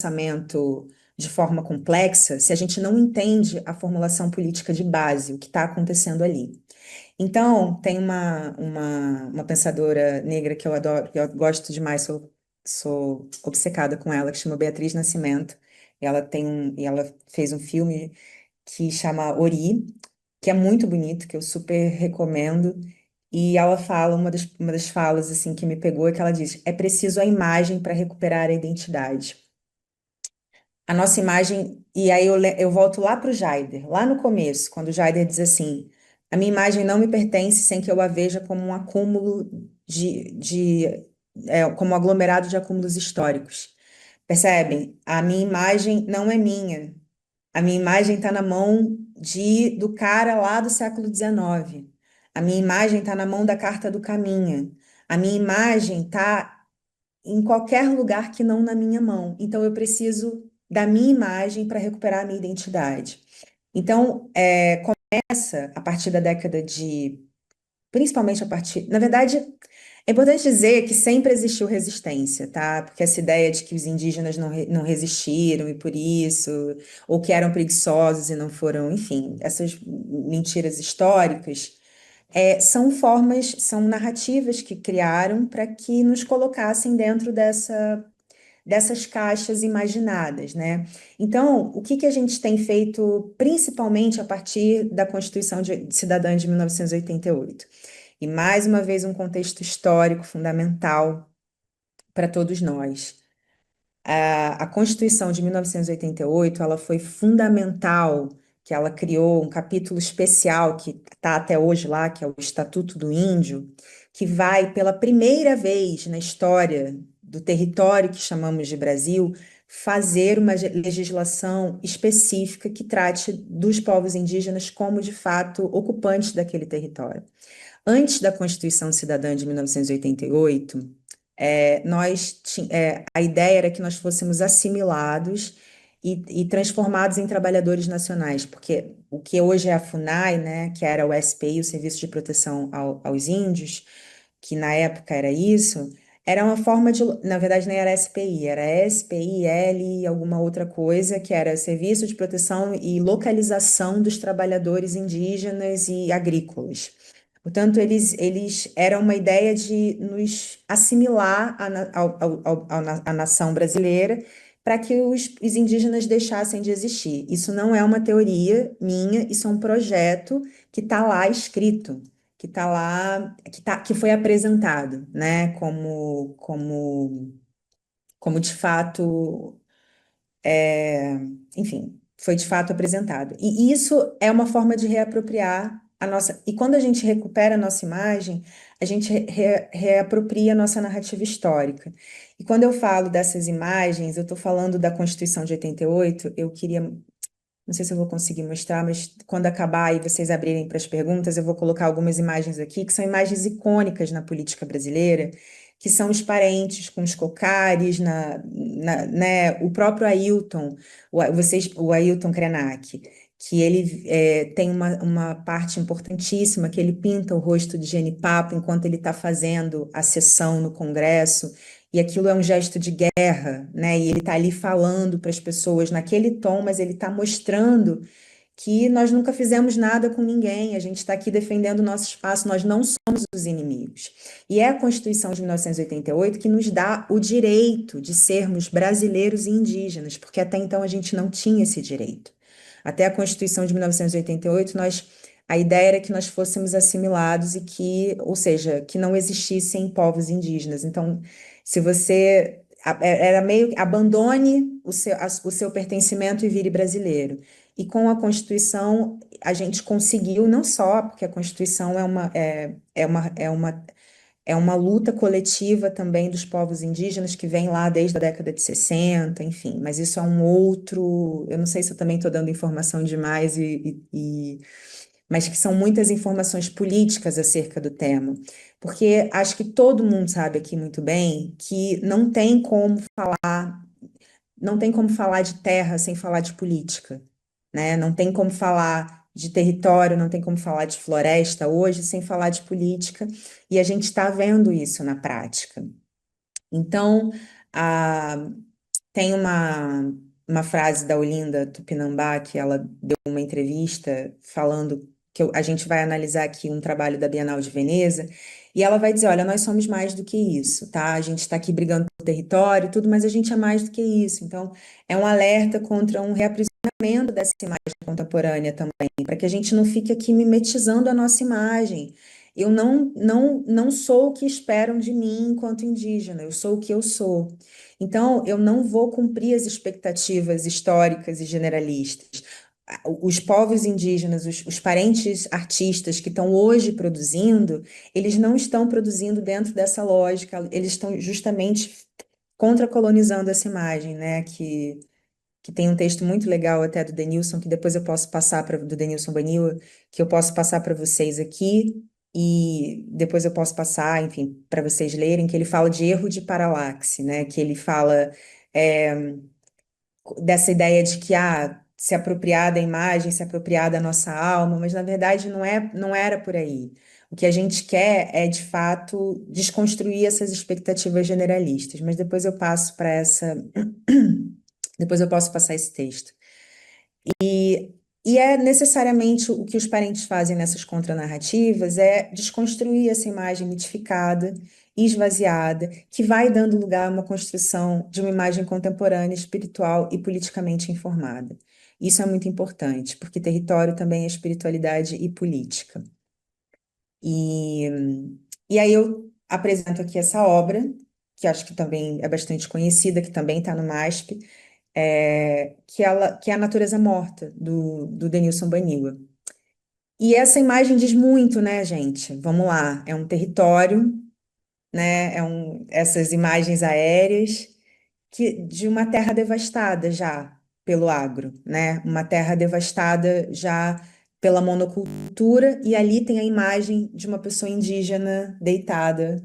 pensamento de forma complexa se a gente não entende a formulação política de base, o que está acontecendo ali. Então, tem uma pensadora negra que eu adoro, que eu gosto demais, sou obcecada com ela, que chama Beatriz Nascimento. E ela fez um filme que chama Ori, que é muito bonito, que eu super recomendo. E ela fala, uma das falas assim que me pegou é que ela diz: é preciso a imagem para recuperar a identidade. A nossa imagem, e aí eu volto lá para o Jaider, lá no começo, quando o Jaider diz assim: a minha imagem não me pertence sem que eu a veja como um acúmulo como um aglomerado de acúmulos históricos. Percebem? A minha imagem não é minha. A minha imagem está na mão do cara lá do século XIX. A minha imagem está na mão da Carta do Caminha. A minha imagem está em qualquer lugar que não na minha mão. Então, eu preciso da minha imagem para recuperar a minha identidade. Então, começa a partir da década de. Principalmente a partir. Na verdade, é importante dizer que sempre existiu resistência, tá? Porque essa ideia de que os indígenas não resistiram e por isso, ou que eram preguiçosos e não foram, enfim, essas mentiras históricas são narrativas que criaram para que nos colocassem dentro dessas caixas imaginadas, né? Então, o que que a gente tem feito, principalmente a partir da Constituição Cidadã de 1988? E, mais uma vez, um contexto histórico fundamental para todos nós. A Constituição de 1988, ela foi fundamental, que ela criou um capítulo especial que está até hoje lá, que é o Estatuto do Índio, que vai, pela primeira vez na história do território que chamamos de Brasil, fazer uma legislação específica que trate dos povos indígenas como, de fato, ocupantes daquele território. Antes da Constituição Cidadã de 1988, a ideia era que nós fôssemos assimilados e transformados em trabalhadores nacionais, porque o que hoje é a FUNAI, né, que era o SPI, o Serviço de Proteção aos Índios, que na época era isso, Era uma forma de, na verdade, nem era SPI, era SPIL, alguma outra coisa, que era Serviço de Proteção e Localização dos Trabalhadores Indígenas e Agrícolas. Portanto, eles eram uma ideia de nos assimilar à nação brasileira para que os indígenas deixassem de existir. Isso não é uma teoria minha, isso é um projeto que está lá escrito, que está lá, que foi apresentado, né, como de fato, enfim, foi de fato apresentado. E isso é uma forma de reapropriar a nossa. E quando a gente recupera a nossa imagem, a gente reapropria a nossa narrativa histórica. E quando eu falo dessas imagens, eu estou falando da Constituição de 88, eu queria. Não sei se eu vou conseguir mostrar, mas quando acabar e vocês abrirem para as perguntas, eu vou colocar algumas imagens aqui, que são imagens icônicas na política brasileira, que são os parentes com os cocares, né, o próprio Ailton, o Ailton Krenak, que ele tem uma parte importantíssima, que ele pinta o rosto de Genipapo enquanto ele está fazendo a sessão no Congresso, e aquilo é um gesto de guerra, né? E ele está ali falando para as pessoas naquele tom, mas ele está mostrando que nós nunca fizemos nada com ninguém, a gente está aqui defendendo o nosso espaço, nós não somos os inimigos. E é a Constituição de 1988 que nos dá o direito de sermos brasileiros e indígenas, porque até então a gente não tinha esse direito. Até a Constituição de 1988, a ideia era que nós fôssemos assimilados e que, ou seja, que não existissem povos indígenas. Então, se você era meio abandone o seu pertencimento e vire brasileiro. E com a Constituição, a gente conseguiu, não só porque a Constituição é uma luta coletiva também dos povos indígenas que vem lá desde a década de 60, enfim, mas isso é um outro. Eu não sei se eu também estou dando informação demais, mas que são muitas informações políticas acerca do tema, porque acho que todo mundo sabe aqui muito bem que não tem como falar de terra sem falar de política, né? Não tem como falar de território, não tem como falar de floresta hoje sem falar de política, e a gente está vendo isso na prática. Então, a, tem uma frase da Olinda Tupinambá, que ela deu uma entrevista falando que a gente vai analisar aqui um trabalho da Bienal de Veneza, e ela vai dizer, olha, nós somos mais do que isso, tá? A gente está aqui brigando por território e tudo, mas a gente é mais do que isso. Então, é um alerta contra um reaprisionamento dessa imagem contemporânea também, para que a gente não fique aqui mimetizando a nossa imagem. Eu não sou o que esperam de mim enquanto indígena, eu sou o que eu sou. Então, eu não vou cumprir as expectativas históricas e generalistas. Os povos indígenas, os parentes artistas que estão hoje produzindo, eles não estão produzindo dentro dessa lógica, eles estão justamente contracolonizando essa imagem, né? Que tem um texto muito legal até do Denilson, que depois eu posso passar para do Denilson Baniwa, que eu posso passar para vocês aqui, e depois eu posso passar, enfim, para vocês lerem, que ele fala de erro de paralaxe, né? Que ele fala dessa ideia de que se apropriar da imagem, se apropriar da nossa alma, mas na verdade não era por aí. O que a gente quer é, de fato, desconstruir essas expectativas generalistas, mas depois eu passo para essa. Depois eu posso passar esse texto. E é necessariamente o que os parentes fazem nessas contranarrativas é desconstruir essa imagem mitificada e esvaziada, que vai dando lugar a uma construção de uma imagem contemporânea, espiritual e politicamente informada. Isso é muito importante, porque território também é espiritualidade e política. E, e aí eu apresento aqui essa obra, que acho que também é bastante conhecida, que também está no MASP, que é a natureza morta, do Denilson Baniwa. E essa imagem diz muito, né, gente? Vamos lá, é um território, né? Essas imagens aéreas de uma terra devastada já pelo agro, né? Uma terra devastada já pela monocultura, e ali tem a imagem de uma pessoa indígena deitada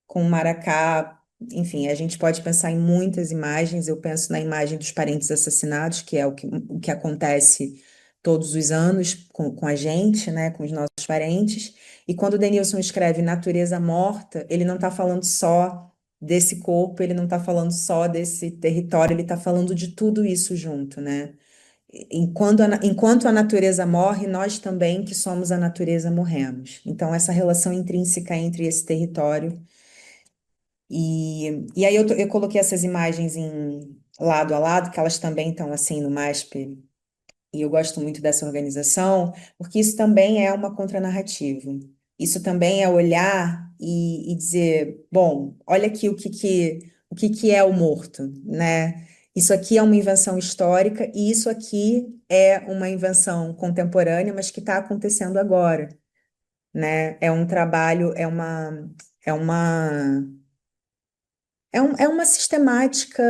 com um maracá. Enfim, a gente pode pensar em muitas imagens. Eu penso na imagem dos parentes assassinados, que é o que acontece todos os anos com a gente, né, com os nossos parentes. E quando o Denilson escreve Natureza Morta, ele não está falando só desse corpo, ele não está falando só desse território, ele está falando de tudo isso junto, né? Enquanto a natureza morre, nós também, que somos a natureza, morremos. Então, essa relação intrínseca entre esse território. E aí eu coloquei essas imagens em lado a lado, que elas também estão assim no MASP, e eu gosto muito dessa organização, porque isso também é uma contranarrativa. Isso também é olhar e dizer, bom, olha aqui o que que é o morto, né? Isso aqui é uma invenção histórica e isso aqui é uma invenção contemporânea, mas que está acontecendo agora, né? É um trabalho, é uma, é uma sistemática,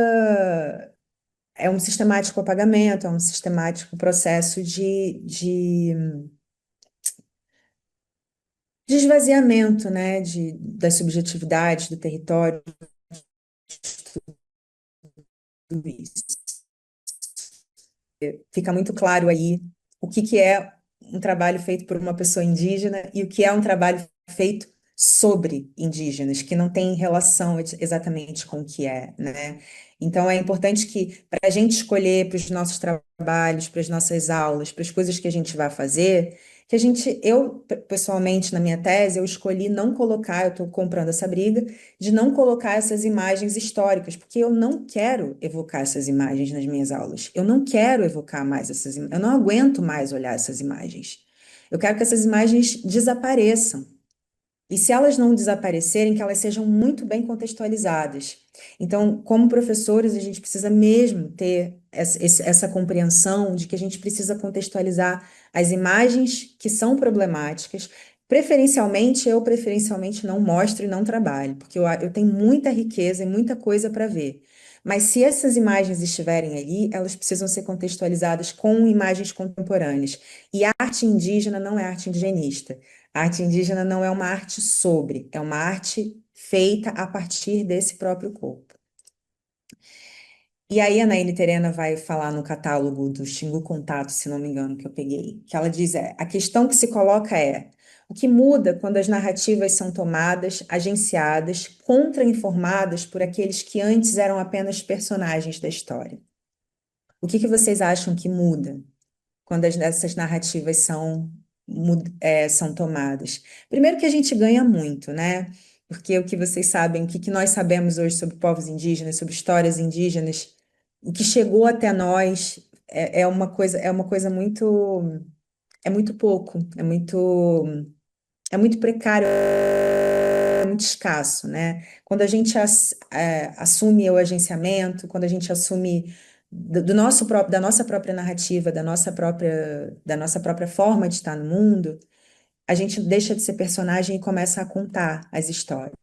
é um sistemático apagamento, é um sistemático processo de esvaziamento, né, das subjetividades, do território, tudo isso. Fica muito claro aí o que que é um trabalho feito por uma pessoa indígena e o que é um trabalho feito sobre indígenas, que não tem relação exatamente com o que é, né? Então é importante que, para a gente escolher para os nossos trabalhos, para as nossas aulas, para as coisas que a gente vai fazer, que a gente, eu pessoalmente na minha tese, eu escolhi não colocar, eu estou comprando essa briga, de não colocar essas imagens históricas, porque eu não quero evocar essas imagens nas minhas aulas. Eu não quero evocar mais essas imagens. Eu não aguento mais olhar essas imagens. Eu quero que essas imagens desapareçam. E se elas não desaparecerem, que elas sejam muito bem contextualizadas. Então, como professores, a gente precisa mesmo ter essa compreensão de que a gente precisa contextualizar as imagens que são problemáticas. Preferencialmente não mostro e não trabalho, porque eu tenho muita riqueza e muita coisa para ver. Mas se essas imagens estiverem ali, elas precisam ser contextualizadas com imagens contemporâneas. E a arte indígena não é arte indigenista. A arte indígena não é uma arte sobre, é uma arte feita a partir desse próprio corpo. E aí a Naine Terena vai falar no catálogo do Xingu Contato, se não me engano, que eu peguei, que ela diz a questão que se coloca é o que muda quando as narrativas são tomadas, agenciadas, contra-informadas por aqueles que antes eram apenas personagens da história. O que vocês acham que muda quando essas narrativas são tomadas? Primeiro que a gente ganha muito, né? Porque o que vocês sabem, o que nós sabemos hoje sobre povos indígenas, sobre histórias indígenas, o que chegou até nós é uma coisa muito pouco, é muito precário, é muito escasso, né? Quando a gente assume o agenciamento, quando a gente assume da nossa própria narrativa, da nossa própria forma de estar no mundo, a gente deixa de ser personagem e começa a contar as histórias.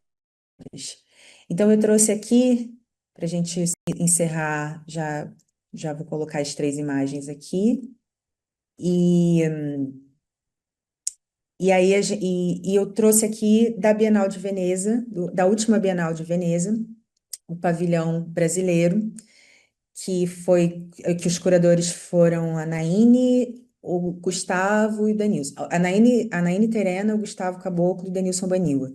Então, eu trouxe aqui, para a gente encerrar, já vou colocar as 3 imagens aqui, e, e aí eu trouxe aqui da Bienal de Veneza, da última Bienal de Veneza, o pavilhão brasileiro, que os curadores foram a Naine, o Gustavo e o Danilson. A Naine Terena, o Gustavo Caboclo e o Danilson Baniwa.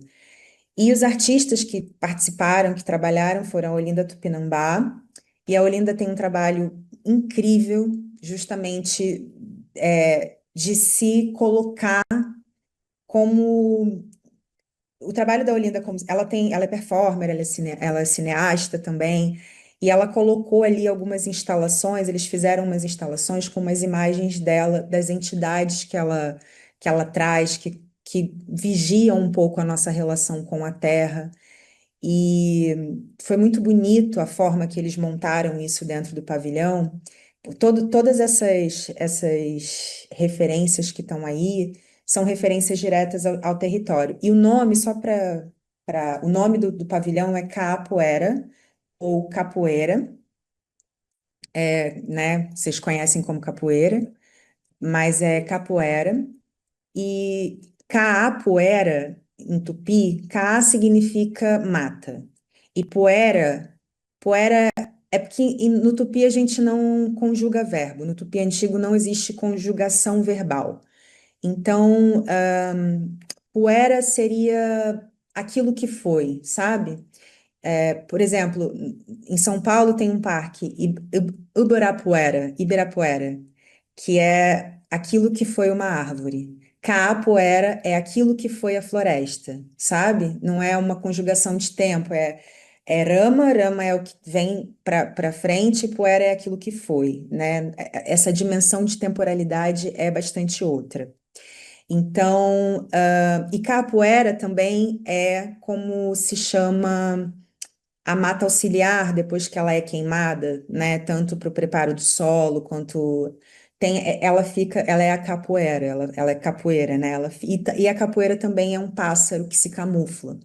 E os artistas que participaram, que trabalharam, foram a Olinda Tupinambá, e a Olinda tem um trabalho incrível, justamente de se colocar como o trabalho da Olinda, como ela é performer, ela é cineasta também, e ela colocou ali algumas instalações, eles fizeram umas instalações com umas imagens dela, das entidades que ela traz, que vigiam um pouco a nossa relação com a Terra. E foi muito bonito a forma que eles montaram isso dentro do pavilhão. Todas essas referências que estão aí são referências diretas ao território. E o nome, o nome do pavilhão é Capoeira, ou Capoeira, né? Vocês conhecem como capoeira, mas é Capoeira. E Caapuera, em tupi, Ca significa mata. E poera é porque no tupi a gente não conjuga verbo. No tupi antigo não existe conjugação verbal. Então, poera seria aquilo que foi, sabe? Por exemplo, em São Paulo tem um parque, Ibirapuera, que é aquilo que foi uma árvore. Caapoera é aquilo que foi a floresta, sabe? Não é uma conjugação de tempo, é rama, rama é o que vem para frente, poera é aquilo que foi, né? Essa dimensão de temporalidade é bastante outra. Então, e capoeira também é como se chama a mata auxiliar depois que ela é queimada, né? Tanto para o preparo do solo quanto ela é a capoeira, ela é capoeira, né? E a capoeira também é um pássaro que se camufla.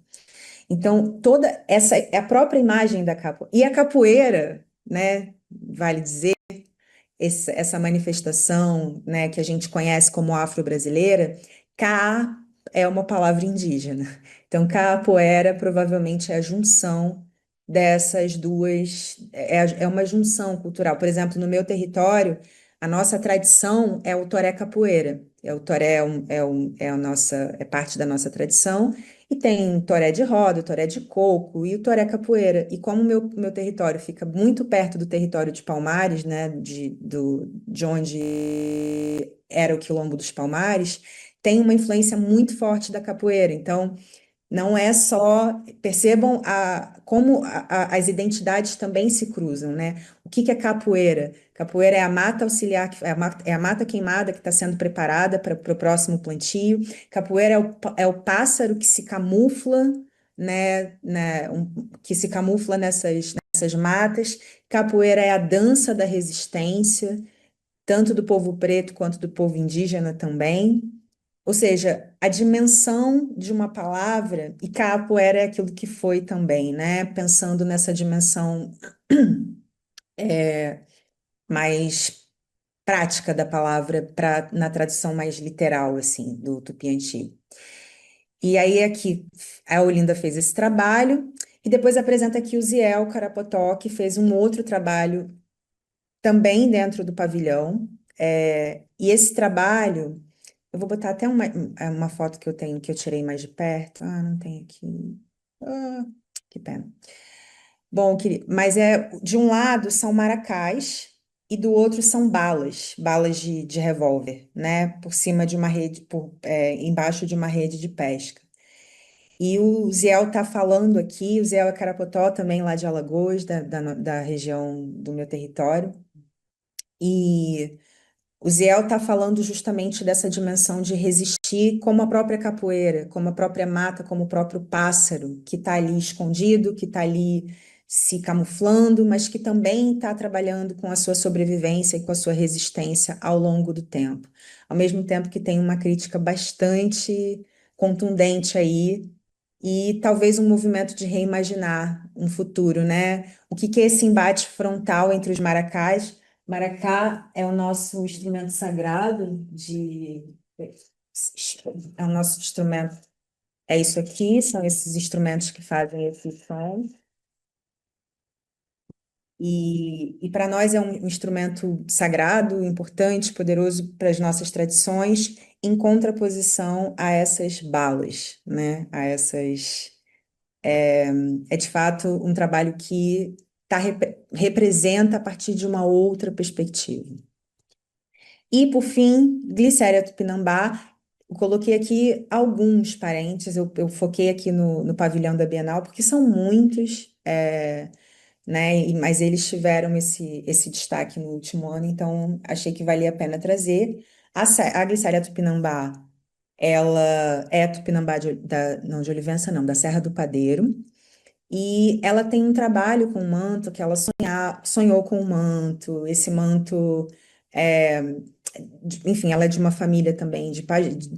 Então, toda essa é a própria imagem da capoeira. E a capoeira, né? Vale dizer essa manifestação, né, que a gente conhece como afro-brasileira, Ka é uma palavra indígena. Então, capoeira provavelmente é a junção dessas duas, é uma junção cultural. Por exemplo, no meu território, a nossa tradição é o toré capoeira. O toré é parte da nossa tradição, e tem toré de roda, toré de coco e o toré capoeira. E como meu território fica muito perto do território de Palmares, né, de onde era o Quilombo dos Palmares, tem uma influência muito forte da capoeira. Então, não é só, percebam como as identidades também se cruzam, né? O que é capoeira? Capoeira é a mata auxiliar, é a mata queimada que está sendo preparada para o próximo plantio. Capoeira é o pássaro que se camufla, que se camufla nessas matas. Capoeira é a dança da resistência, tanto do povo preto quanto do povo indígena também. Ou seja, a dimensão de uma palavra, e capoeira é aquilo que foi também, né? Pensando nessa dimensão mais prática da palavra na tradução mais literal, assim, do tupi antigo. E aí aqui a Olinda fez esse trabalho, e depois apresenta aqui o Ziel Carapotó, que fez um outro trabalho também dentro do pavilhão. E esse trabalho, eu vou botar até uma foto que eu tenho, que eu tirei mais de perto. Ah, não tem aqui. Ah, que pena. Bom, mas de um lado são maracás e do outro são balas de revólver, né? Por cima de uma rede, embaixo de uma rede de pesca. E o Ziel está falando aqui, o Ziel é Carapotó, também lá de Alagoas, da região do meu território. E o Ziel está falando justamente dessa dimensão de resistir, como a própria capoeira, como a própria mata, como o próprio pássaro, que está ali escondido, que está ali se camuflando, mas que também está trabalhando com a sua sobrevivência e com a sua resistência ao longo do tempo. Ao mesmo tempo que tem uma crítica bastante contundente aí, e talvez um movimento de reimaginar um futuro, né? O que que é esse embate frontal entre os maracás? Maracá é o nosso instrumento sagrado é o nosso instrumento. É isso aqui, são esses instrumentos que fazem esse som. E para nós é um instrumento sagrado, importante, poderoso para as nossas tradições, em contraposição a essas balas, né? É de fato um trabalho que representa a partir de uma outra perspectiva. E, por fim, Glicéria tupinambá. Eu coloquei aqui alguns parentes, eu foquei aqui no pavilhão da Bienal, porque são muitos, né? Mas eles tiveram esse destaque no último ano, então achei que valia a pena trazer. A Glicéria tupinambá, ela é a tupinambá não, de Olivença, não, da Serra do Padeiro. E ela tem um trabalho com o manto, que ela sonhou com o manto. Esse manto, é, enfim, ela é de uma família também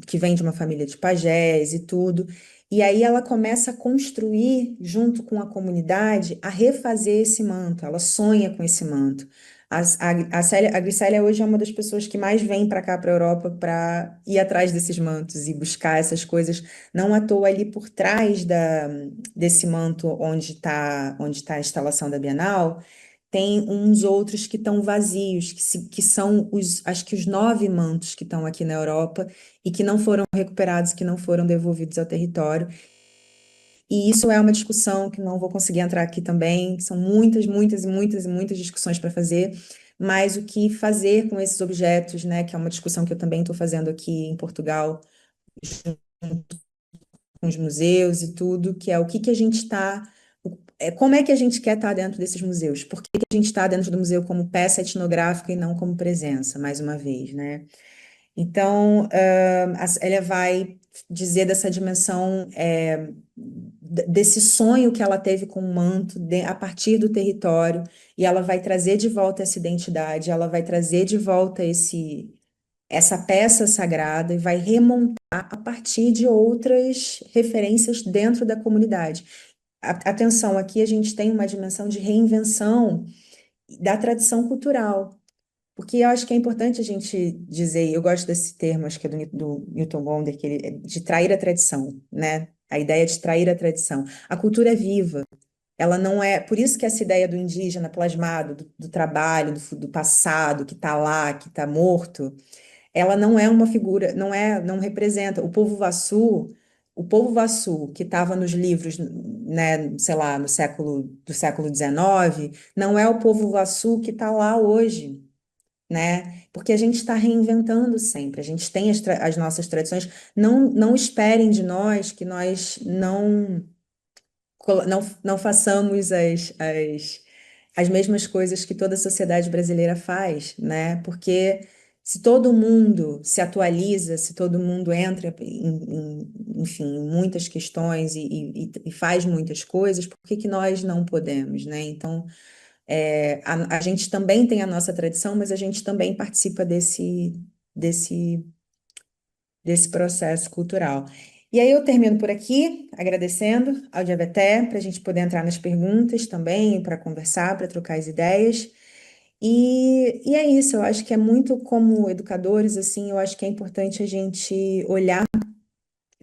que vem de uma família de pajés e tudo. E aí ela começa a construir, junto com a comunidade, a refazer esse manto. Ela sonha com esse manto. A Gricélia hoje é uma das pessoas que mais vem para cá, para a Europa, para ir atrás desses mantos e buscar essas coisas. Não à toa ali por trás desse manto onde tá a instalação da Bienal, tem uns outros que estão vazios, que são acho que os 9 mantos que estão aqui na Europa e que não foram recuperados, que não foram devolvidos ao território. e isso é uma discussão que não vou conseguir entrar aqui também, são muitas, muitas e muitas e muitas discussões para fazer, mas o que fazer com esses objetos, né, que é uma discussão que eu também estou fazendo aqui em Portugal, com os museus e tudo, que é o que que a gente está, como é que a gente quer estar dentro desses museus? Por que que a gente está dentro do museu como peça etnográfica e não como presença, mais uma vez, né? Então, ela vai dizer dessa dimensão, desse sonho que ela teve com o manto a partir do território, e ela vai trazer de volta essa identidade, ela vai trazer de volta essa peça sagrada e vai remontar a partir de outras referências dentro da comunidade. Atenção, aqui a gente tem uma dimensão de reinvenção da tradição cultural. Porque eu acho que é importante a gente dizer, eu gosto desse termo, acho que é do Newton Gonder, que ele, de trair a tradição, né? A ideia de trair a tradição. A cultura é viva, ela não é. Por isso que essa ideia do indígena plasmado, do trabalho, do passado, que está lá, que está morto, ela não é uma figura, não representa. O povo Vassu, que estava nos livros, né, sei lá, do século XIX, não é o povo Vassu que está lá hoje, né? Porque a gente está reinventando sempre, a gente tem as nossas tradições. Não esperem de nós que nós não façamos as mesmas coisas que toda a sociedade brasileira faz, né? Porque se todo mundo se atualiza, se todo mundo entra enfim, em muitas questões e faz muitas coisas, por que que nós não podemos, né? Então, a gente também tem a nossa tradição, mas a gente também participa desse, desse processo cultural. E aí eu termino por aqui, agradecendo ao Diabeté, para a gente poder entrar nas perguntas também, para conversar, para trocar as ideias. E é isso, eu acho que é muito como educadores, assim, eu acho que é importante a gente olhar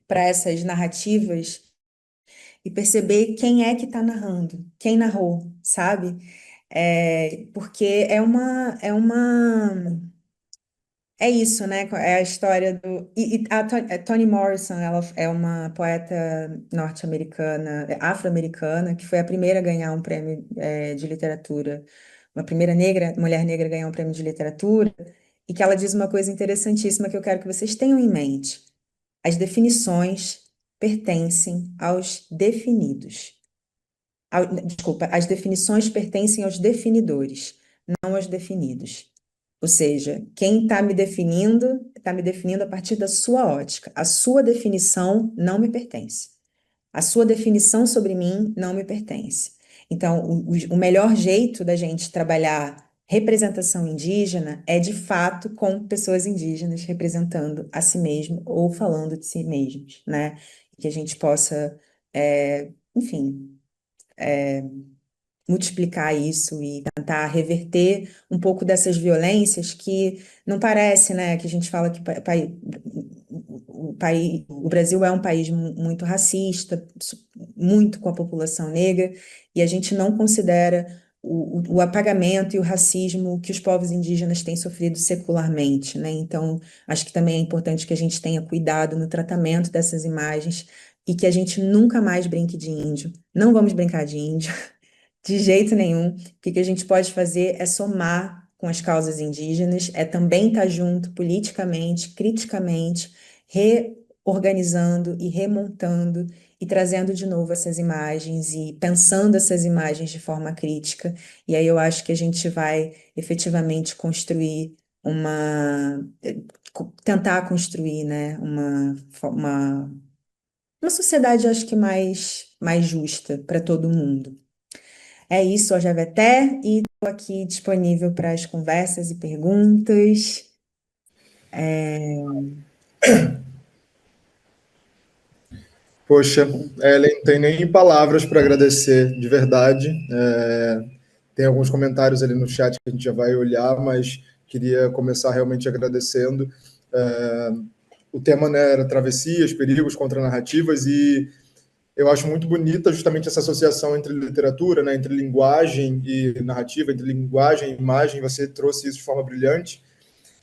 para essas narrativas e perceber quem é que está narrando, quem narrou, sabe? Porque é isso, né? É a história do. A Toni Morrison, ela é uma poeta norte-americana, afro-americana, que foi a primeira a ganhar um prêmio, de literatura, uma primeira mulher negra a ganhar um prêmio de literatura, e que ela diz uma coisa interessantíssima que eu quero que vocês tenham em mente. As definições pertencem aos definidos. Desculpa, as definições pertencem aos definidores, não aos definidos. Ou seja, quem está me definindo a partir da sua ótica. A sua definição não me pertence. A sua definição sobre mim não me pertence. Então, o melhor jeito da gente trabalhar representação indígena é, de fato, com pessoas indígenas representando a si mesmo ou falando de si mesmos, né? Que a gente possa, enfim, multiplicar isso e tentar reverter um pouco dessas violências que não parece, né, que a gente fala que o Brasil é um país muito racista, muito com a população negra, e a gente não considera o apagamento e o racismo que os povos indígenas têm sofrido secularmente, né? Então, acho que também é importante que a gente tenha cuidado no tratamento dessas imagens e que a gente nunca mais brinque de índio. Não vamos brincar de índio. De jeito nenhum. O que a gente pode fazer é somar com as causas indígenas, é também estar junto politicamente, criticamente, reorganizando e remontando e trazendo de novo essas imagens e pensando essas imagens de forma crítica. E aí eu acho que a gente vai efetivamente construir tentar construir, né, uma sociedade, acho que mais justa para todo mundo. É isso, hoje é Veté, e estou aqui disponível para as conversas e perguntas. Poxa, Ellen, não tem nem palavras para agradecer, de verdade. Tem alguns comentários ali no chat que a gente já vai olhar, mas queria começar realmente agradecendo. O tema, né, era travessias, perigos contra narrativas, e eu acho muito bonita justamente essa associação entre literatura, né, entre linguagem e narrativa, entre linguagem e imagem. Você trouxe isso de forma brilhante.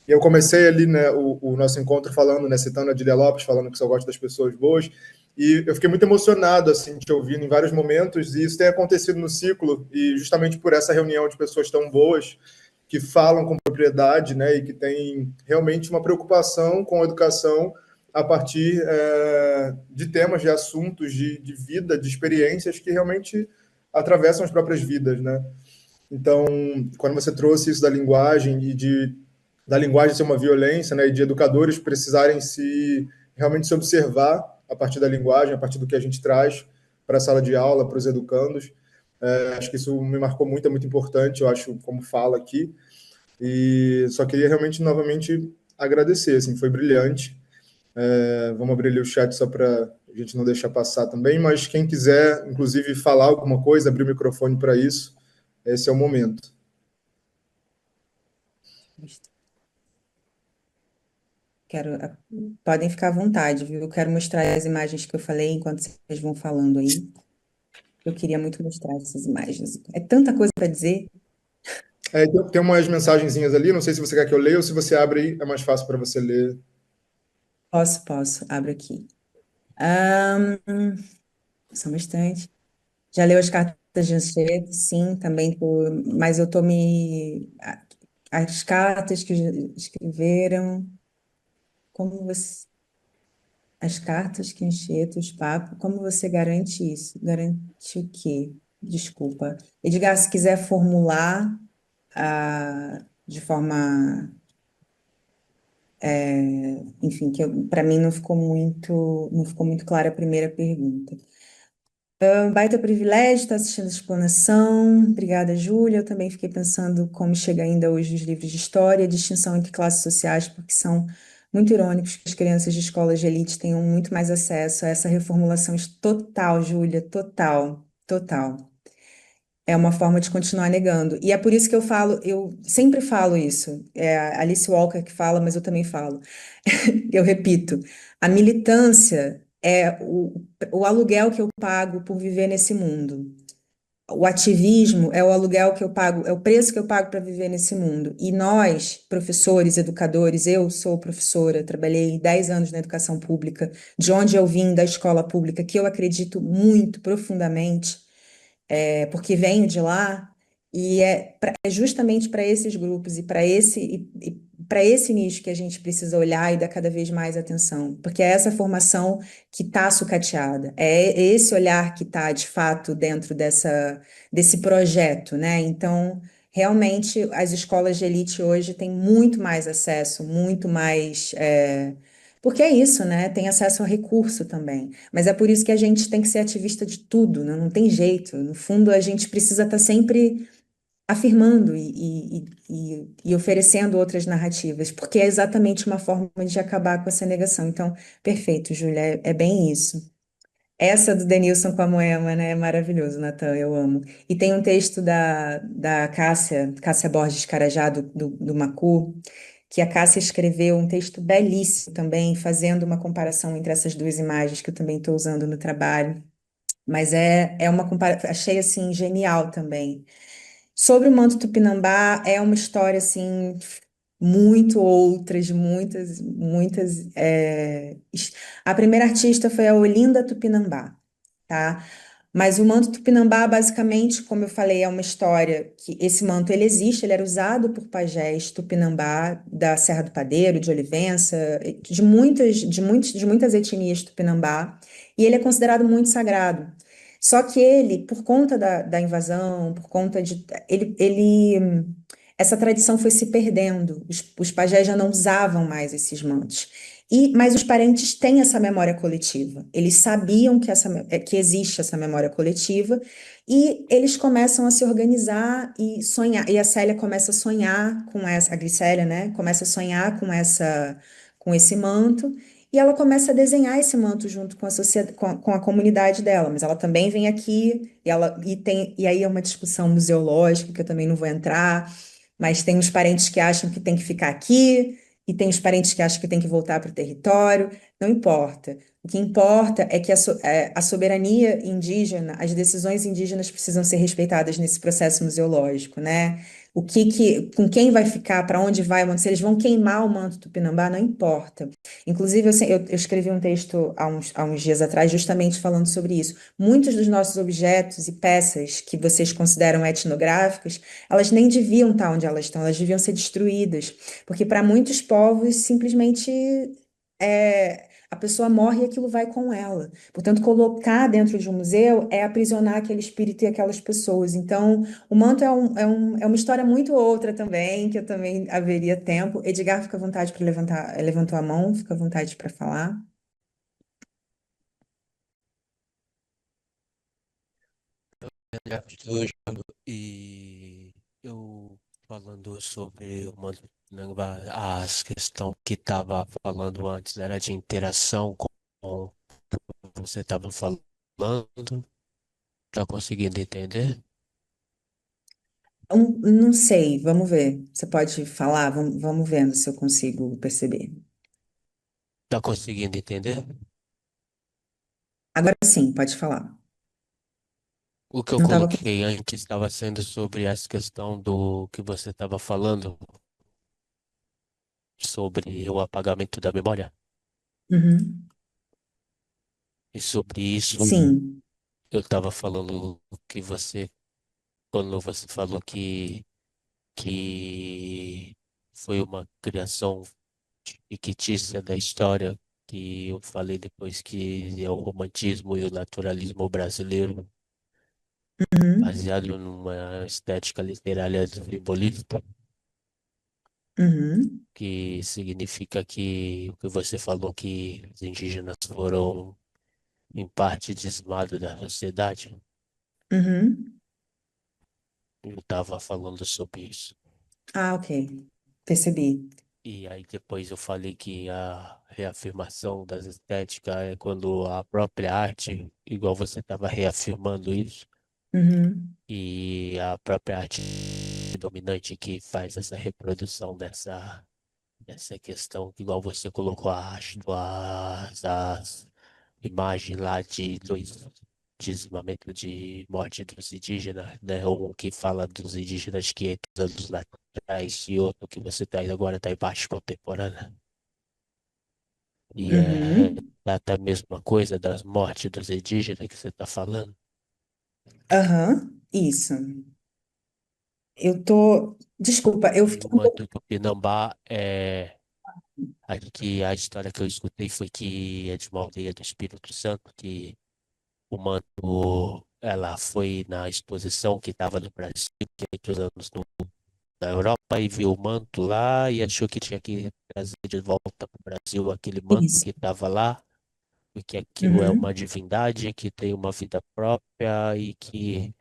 E eu comecei ali, né, o nosso encontro falando, né, citando a Dília Lopes, falando que só gosta das pessoas boas. E eu fiquei muito emocionado, assim, te ouvindo em vários momentos, e isso tem acontecido no ciclo, e justamente por essa reunião de pessoas tão boas, que falam com propriedade, né, e que têm realmente uma preocupação com a educação a partir de temas, de assuntos, de vida, de experiências que realmente atravessam as próprias vidas, né? Então, quando você trouxe isso da linguagem e da linguagem ser uma violência, né, e de educadores precisarem realmente se observar a partir da linguagem, a partir do que a gente traz para a sala de aula, para os educandos, acho que isso me marcou muito, é muito importante, eu acho, como fala aqui, e só queria realmente novamente agradecer, assim, foi brilhante. Vamos abrir ali o chat só para a gente não deixar passar também, mas quem quiser, inclusive, falar alguma coisa, abrir o microfone para isso, esse é o momento. Podem ficar à vontade, viu? Eu quero mostrar as imagens que eu falei enquanto vocês vão falando aí. Eu queria muito mostrar essas imagens. É tanta coisa para dizer. Tem umas mensagenzinhas ali, não sei se você quer que eu leia ou se você abre aí, é mais fácil para você ler. Posso. Abro aqui. São bastante. Já leu as cartas de Anchieta? Sim, também. Mas eu tô me... As cartas que escreveram... Como você... As cartas que Anchieta, os papos... Como você garante isso? Garante o quê? Desculpa. Edgar, se quiser formular de forma... enfim, que para mim não ficou muito clara a primeira pergunta. Um baita privilégio estar assistindo a explanação. Obrigada, Júlia. Eu também fiquei pensando como chega ainda hoje nos livros de história, a distinção entre classes sociais, porque são muito irônicos que as crianças de escolas de elite tenham muito mais acesso a essa reformulação total, Júlia, total, total. É uma forma de continuar negando. E é por isso que eu sempre falo isso. É a Alice Walker que fala, mas eu também falo. Eu repito, a militância é o aluguel que eu pago por viver nesse mundo. O ativismo é o aluguel que eu pago, é o preço que eu pago para viver nesse mundo. E nós, professores, educadores, eu sou professora, trabalhei 10 anos na educação pública, de onde eu vim, da escola pública, que eu acredito muito profundamente porque venho de lá, e é justamente para esses grupos e para esse nicho que a gente precisa olhar e dar cada vez mais atenção, porque é essa formação que está sucateada, é esse olhar que está, de fato, dentro desse projeto, né? Então, realmente, as escolas de elite hoje têm muito mais acesso, muito mais. Porque é isso, né? Tem acesso a recurso também. Mas é por isso que a gente tem que ser ativista de tudo, né? Não tem jeito. No fundo, a gente precisa estar sempre afirmando e oferecendo outras narrativas, porque é exatamente uma forma de acabar com essa negação. Então, perfeito, Júlia, é bem isso. Essa do Denilson com a Moema, né? É maravilhoso, Natan, eu amo. E tem um texto da Cássia Borges Carajá, do Macu, que a Cássia escreveu um texto belíssimo também, fazendo uma comparação entre essas duas imagens que eu também estou usando no trabalho. Mas é uma comparação, achei assim genial também. Sobre o manto Tupinambá, é uma história assim muito outras, muitas. A primeira artista foi a Olinda Tupinambá, tá? Mas o manto Tupinambá, basicamente, como eu falei, é uma história que esse manto ele existe, ele era usado por pajés Tupinambá da Serra do Padeiro, de Olivença, de muitas etnias Tupinambá, e ele é considerado muito sagrado. Só que ele, por conta da invasão, por conta de. Essa tradição foi se perdendo, os pajés já não usavam mais esses mantos. Mas os parentes têm essa memória coletiva. Eles sabiam que existe essa memória coletiva e eles começam a se organizar e sonhar. E a Célia começa a sonhar com essa, a Glicélia, né? Começa a sonhar com esse manto e ela começa a desenhar esse manto junto com a sociedade, com a comunidade dela. Mas ela também vem aqui e aí é uma discussão museológica que eu também não vou entrar. Mas tem os parentes que acham que tem que ficar aqui, e tem os parentes que acham que tem que voltar para o território. Não importa. O que importa é que a soberania indígena, as decisões indígenas precisam ser respeitadas nesse processo museológico, né? com quem vai ficar, para onde vai o manto, se eles vão queimar o manto Tupinambá, não importa. Inclusive, eu escrevi um texto há uns dias atrás justamente falando sobre isso. Muitos dos nossos objetos e peças que vocês consideram etnográficas, elas nem deviam estar onde elas estão, elas deviam ser destruídas, porque para muitos povos simplesmente a pessoa morre e aquilo vai com ela. Portanto, colocar dentro de um museu é aprisionar aquele espírito e aquelas pessoas. Então, o manto é uma história muito outra também, que eu também haveria tempo. Edgar, fica à vontade para levantar, levantou a mão, fica à vontade para falar. Hoje, e eu falando sobre uma as questão que estava falando antes era de interação com o que você estava falando, tá conseguindo entender? Não sei, vamos ver. Você pode falar, vamos vendo se eu consigo perceber. Tá conseguindo entender? Agora sim, pode falar. O que eu Não estava. coloquei antes estava sendo sobre essa questão do que você estava falando sobre o apagamento da memória. Uhum. E sobre isso Sim. eu estava falando que quando você falou que foi uma criação fictícia da história, que eu falei depois que é o romantismo e o naturalismo brasileiro, Uhum. baseado numa estética literária simbolista, Uhum. que significa que o que você falou que os indígenas foram em parte dizimados da sociedade. Uhum. Eu estava falando sobre isso. Ah, ok. Percebi. E aí depois eu falei que a reafirmação das estéticas é quando a própria arte, igual você estava reafirmando isso, Uhum. e a própria arte dominante que faz essa reprodução dessa questão, igual você colocou as imagens lá do dizimamento de morte dos indígenas, né? Um que fala dos indígenas 500 anos lá atrás e outro que você tá agora está embaixo contemporânea. E é Uhum. até a mesma coisa das mortes dos indígenas que você está falando. Aham. Isso. Eu tô. Desculpa, eu E o fiquei um pouco. manto Tupinambá aqui a história que eu escutei foi que é de uma aldeia do Espírito Santo, que o manto, ela foi na exposição que estava no Brasil, 500 anos na Europa, e viu o manto lá e achou que tinha que trazer de volta para o Brasil aquele manto Isso. que estava lá, porque aquilo é uma Uhum. divindade que tem uma vida própria e que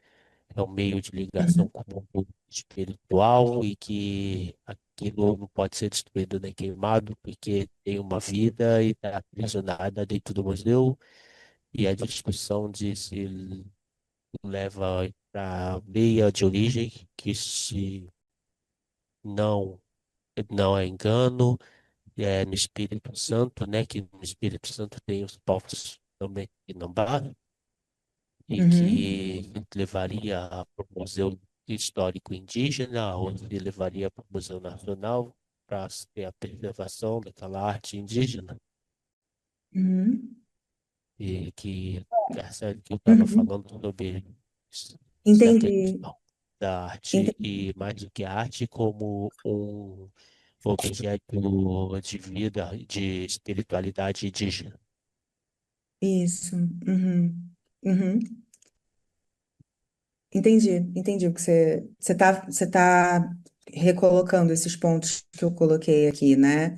é um meio de ligação Uhum. com o mundo espiritual e que aquilo não pode ser destruído nem queimado, porque tem uma vida e está aprisionada dentro do museu. E a discussão de se leva para a meia de origem, que se não, não é engano, é no Espírito Santo, né? Que no Espírito Santo tem os povos também que não batem e Uhum. que levaria para o Museu Histórico Indígena, onde levaria para o Museu Nacional para ter a preservação daquela arte indígena. Uhum. E que essa que eu estava Uhum. falando sobre essa Entendi. questão da arte Entendi. e mais do que a arte como um objeto de vida, de espiritualidade indígena. Isso. Uhum. Uhum. Entendi o que você tá recolocando esses pontos que eu coloquei aqui, né?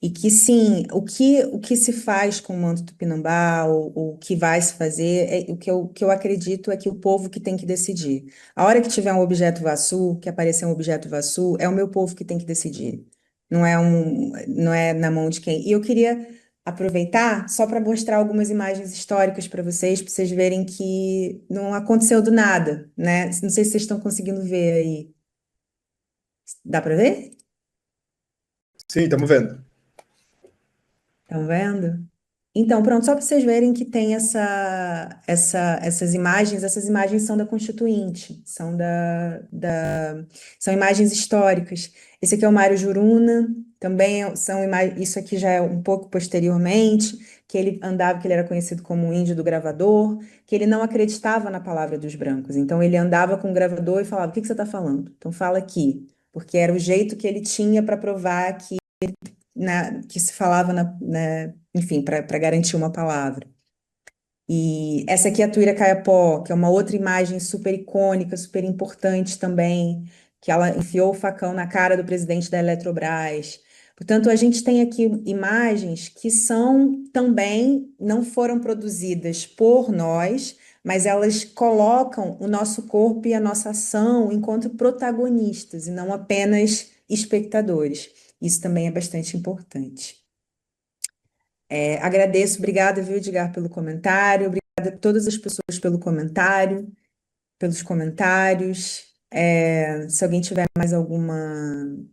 E que sim, o que se faz com o manto tupinambá, o que vai se fazer, o que eu acredito é que o povo que tem que decidir. A hora que tiver um objeto Vassu, que aparecer um objeto Vassu, é o meu povo que tem que decidir. Não é na mão de quem. E eu queria aproveitar só para mostrar algumas imagens históricas para vocês verem que não aconteceu do nada, né? Não sei se vocês estão conseguindo ver aí. Dá para ver? Sim, estamos vendo. Estão vendo? Então, pronto, só para vocês verem que tem essas imagens são da Constituinte, são imagens históricas. Esse aqui é o Mário Juruna, também são imagens, isso aqui já é um pouco posteriormente, que ele andava, que ele era conhecido como o índio do gravador, que ele não acreditava na palavra dos brancos. Então, ele andava com o gravador e falava: o que que você está falando? Então, fala aqui, porque era o jeito que ele tinha para provar que se falava enfim, para garantir uma palavra. E essa aqui é a Tuíra Caiapó, que é uma outra imagem super icônica, super importante também, que ela enfiou o facão na cara do presidente da Eletrobras. Portanto, a gente tem aqui imagens que são também, não foram produzidas por nós, mas elas colocam o nosso corpo e a nossa ação enquanto protagonistas e não apenas espectadores. Isso também é bastante importante. Agradeço, obrigada, viu, Edgar, pelo comentário, obrigada a todas as pessoas pelo comentário, pelos comentários. Se alguém tiver mais alguma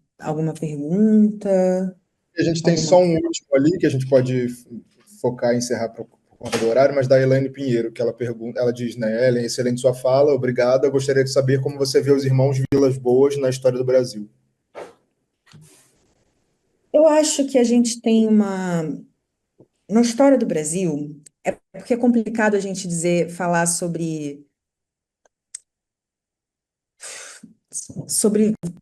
pergunta, A gente tem alguma só um último ali que a gente pode focar e encerrar por conta do horário, mas da Elaine Pinheiro, que ela pergunta, ela diz, né, Ellen, excelente sua fala, obrigada. Eu gostaria de saber como você vê os irmãos Vilas Boas na história do Brasil. Eu acho que a gente tem na história do Brasil, é porque é complicado a gente falar sobre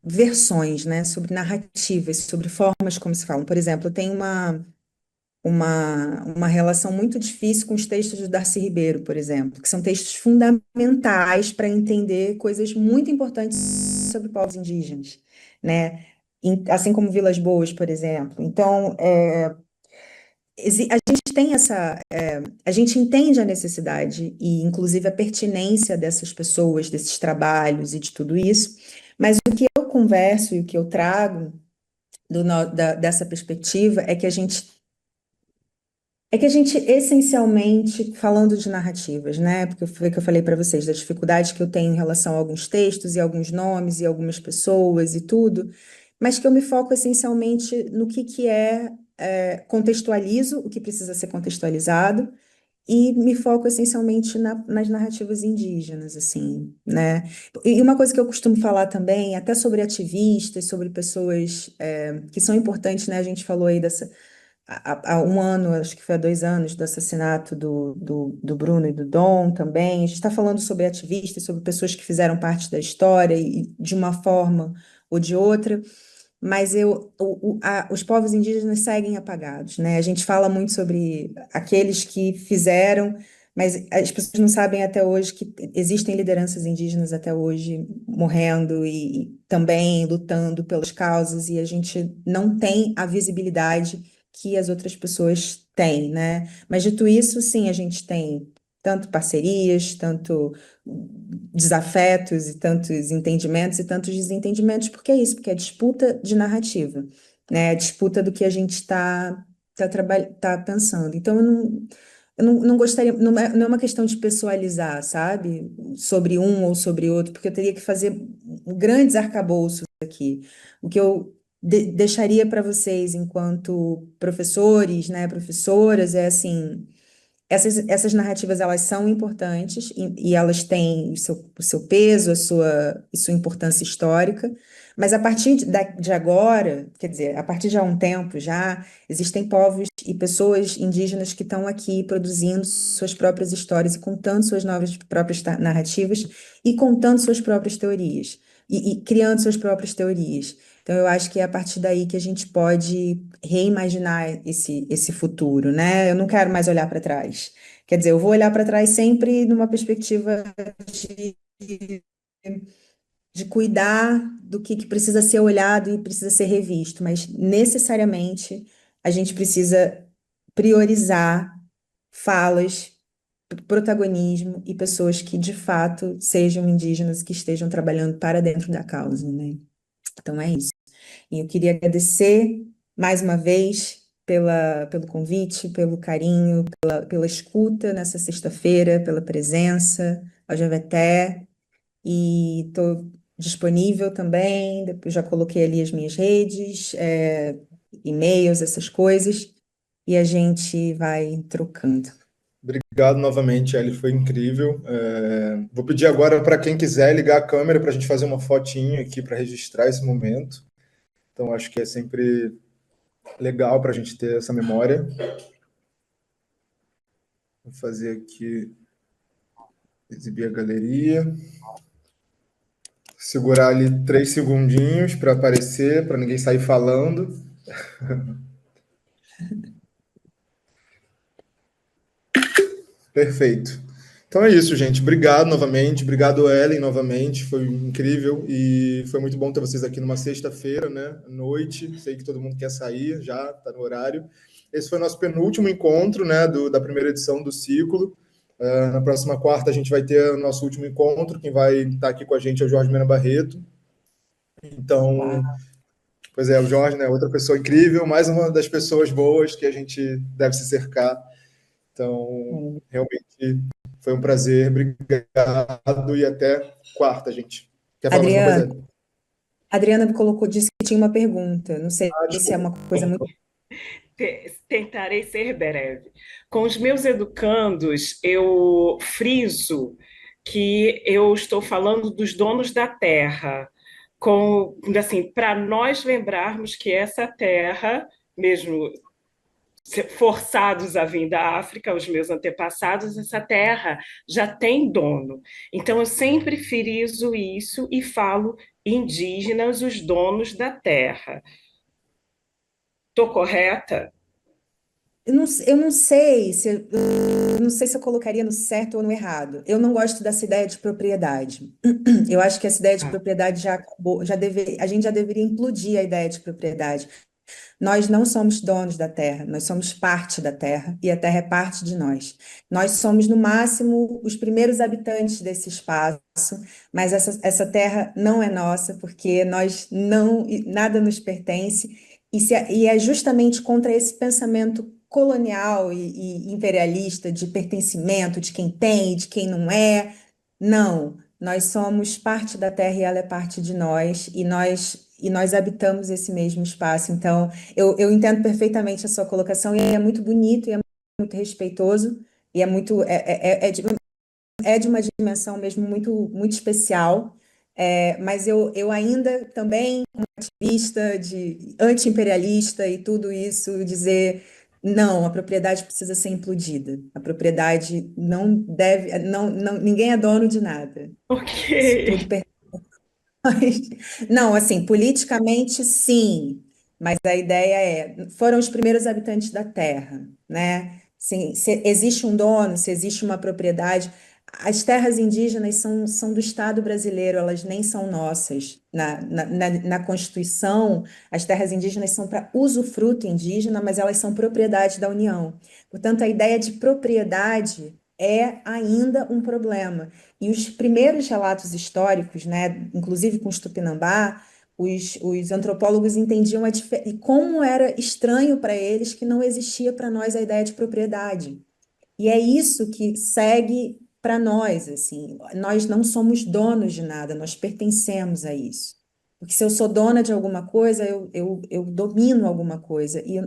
versões, né? Sobre narrativas, sobre formas como se falam. Por exemplo, tem uma relação muito difícil com os textos do Darcy Ribeiro, por exemplo, que são textos fundamentais para entender coisas muito importantes sobre povos indígenas, né? Assim como Vilas Boas, por exemplo. Então, a gente tem a gente entende a necessidade e, inclusive, a pertinência dessas pessoas, desses trabalhos e de tudo isso, mas o que eu converso e o que eu trago dessa perspectiva é que a gente, essencialmente, falando de narrativas, né? Porque foi o que eu falei para vocês, da dificuldade que eu tenho em relação a alguns textos e alguns nomes e algumas pessoas e tudo, mas que eu me foco essencialmente no que contextualizo o que precisa ser contextualizado e me foco essencialmente nas narrativas indígenas, assim, né? E uma coisa que eu costumo falar também, até sobre ativistas, sobre pessoas que são importantes, né? A gente falou aí há um ano, acho que foi há 2 anos, do assassinato do Bruno e do Dom também. A gente está falando sobre ativistas, sobre pessoas que fizeram parte da história e de uma forma ou de outra, mas os povos indígenas seguem apagados, né? A gente fala muito sobre aqueles que fizeram, mas as pessoas não sabem até hoje que existem lideranças indígenas até hoje morrendo e também lutando pelas causas, e a gente não tem a visibilidade que as outras pessoas têm, né? Mas dito isso, sim, a gente tem tanto parcerias, tanto desafetos e tantos entendimentos e tantos desentendimentos, porque é isso, porque é disputa de narrativa, né? É disputa do que a gente tá pensando. Então, eu não gostaria, não é uma questão de pessoalizar, sabe? Sobre um ou sobre outro, porque eu teria que fazer grandes arcabouços aqui. O que eu deixaria para vocês, enquanto professores, né, professoras, é assim. Essas narrativas, elas são importantes e elas têm o seu peso, a sua importância histórica, mas a partir de agora, quer dizer, a partir de há um tempo já, existem povos e pessoas indígenas que estão aqui produzindo suas próprias histórias e contando suas novas próprias narrativas e contando suas próprias teorias e criando suas próprias teorias. Então, eu acho que é a partir daí que a gente pode reimaginar esse futuro, né? Eu não quero mais olhar para trás. Quer dizer, eu vou olhar para trás sempre numa perspectiva de, de cuidar do que precisa ser olhado e precisa ser revisto, mas necessariamente a gente precisa priorizar falas, protagonismo e pessoas que de fato sejam indígenas, que estejam trabalhando para dentro da causa, né? Então é isso. E eu queria agradecer mais uma vez pelo convite, pelo carinho, pela escuta nessa sexta-feira, pela presença ao GVT. E estou disponível também, depois já coloquei ali as minhas redes, e-mails, essas coisas. e a gente vai trocando. Obrigado novamente, Ellie, foi incrível. Vou pedir agora para quem quiser ligar a câmera para a gente fazer uma fotinho aqui para registrar esse momento. Então, acho que é sempre legal para a gente ter essa memória. Vou fazer aqui, exibir a galeria. Segurar ali 3 segundinhos para aparecer, para ninguém sair falando. Perfeito. Então é isso, gente. Obrigado novamente. Obrigado, Ellen, novamente. Foi incrível e foi muito bom ter vocês aqui numa sexta-feira, né? Noite. Sei que todo mundo quer sair, já está no horário. Esse foi o nosso penúltimo encontro, né? Da primeira edição do ciclo. Na próxima quarta a gente vai ter o nosso último encontro. Quem vai estar aqui com a gente é o Jorge Mena Barreto. Então, Uau. pois é, o Jorge, né? Outra pessoa incrível, mais uma das pessoas boas que a gente deve se cercar. Então, realmente foi um prazer. Obrigado e até quarta, gente. Quer falar mais uma coisa, Adriana, Ellen? Adriana me colocou, disse que tinha uma pergunta. Não sei se é Desculpa. uma coisa muito. Tentarei ser breve. Com os meus educandos, eu friso que eu estou falando dos donos da terra, com assim, para nós lembrarmos que essa terra, mesmo forçados a vir da África, os meus antepassados, essa terra já tem dono. Então eu sempre friso isso e falo indígenas, os donos da terra. Estou correta? Eu não sei se eu não sei se eu colocaria no certo ou no errado. Eu não gosto dessa ideia de propriedade. Eu acho que essa ideia de Ah, propriedade já acabou, a gente já deveria implodir a ideia de propriedade. Nós não somos donos da terra, nós somos parte da terra e a terra é parte de nós. Nós somos, no máximo, os primeiros habitantes desse espaço, mas essa terra não é nossa, porque nós não, nada nos pertence, e é justamente contra esse pensamento colonial e imperialista de pertencimento, de quem tem e de quem não é. Não, nós somos parte da terra e ela é parte de nós, e nós habitamos esse mesmo espaço. Então, eu entendo perfeitamente a sua colocação e é muito bonito e é muito respeitoso e é muito é de uma dimensão mesmo muito especial. Mas eu ainda também, como ativista de anti-imperialista e tudo isso, dizer não, a propriedade precisa ser implodida. A propriedade não deve, ninguém é dono de nada. Isso tudo ok. não, assim, politicamente sim, mas a ideia foram os primeiros habitantes da Terra, né? Sim, se existe um dono, se existe uma propriedade, as terras indígenas são do Estado brasileiro, elas nem são nossas. Na Constituição, as terras indígenas são para usufruto indígena, mas elas são propriedade da União. Portanto, a ideia de propriedade é ainda um problema. E os primeiros relatos históricos, né, inclusive com os Tupinambá, os antropólogos entendiam e como era estranho para eles que não existia para nós a ideia de propriedade. E é isso que segue para nós, assim, nós não somos donos de nada, nós pertencemos a isso. Porque se eu sou dona de alguma coisa, eu domino alguma coisa. E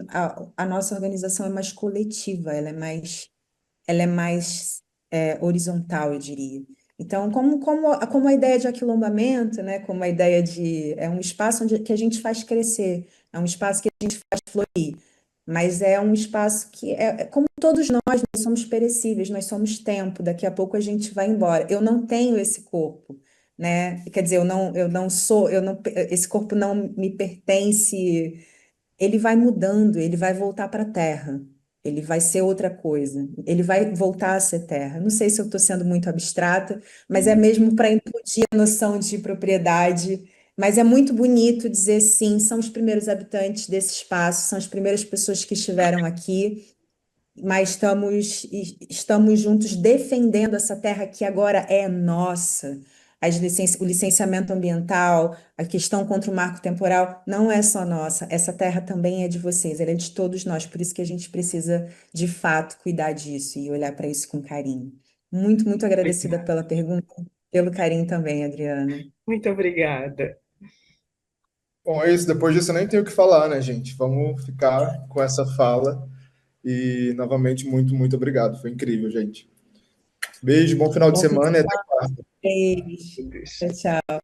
a nossa organização é mais coletiva, ela é mais horizontal, eu diria. Então, como a ideia de aquilombamento, né, como a ideia de é um espaço que a gente faz crescer, é um espaço que a gente faz florir, mas é um espaço que como todos nós somos perecíveis, nós somos tempo, daqui a pouco a gente vai embora. Eu não tenho esse corpo, né? Quer dizer, eu não sou, eu não, esse corpo não me pertence, ele vai mudando, ele vai voltar para a terra, ele vai ser outra coisa, ele vai voltar a ser terra. Não sei se eu estou sendo muito abstrata, mas é mesmo para implodir a noção de propriedade. Mas é muito bonito dizer sim, são os primeiros habitantes desse espaço, são as primeiras pessoas que estiveram aqui, mas estamos juntos defendendo essa terra que agora é nossa. O licenciamento ambiental, a questão contra o marco temporal, não é só nossa, essa terra também é de vocês, ela é de todos nós, por isso que a gente precisa, de fato, cuidar disso e olhar para isso com carinho. Muito agradecida Obrigada. pela pergunta, pelo carinho também, Adriana. Muito obrigada. Bom, é isso. Depois disso, eu nem tenho o que falar, né, gente? Vamos ficar com essa fala. E, novamente, muito, muito obrigado. Foi incrível, gente. Beijo, bom final de Bom fim de semana e até semana. quarta. Beijo. Tchau, tchau.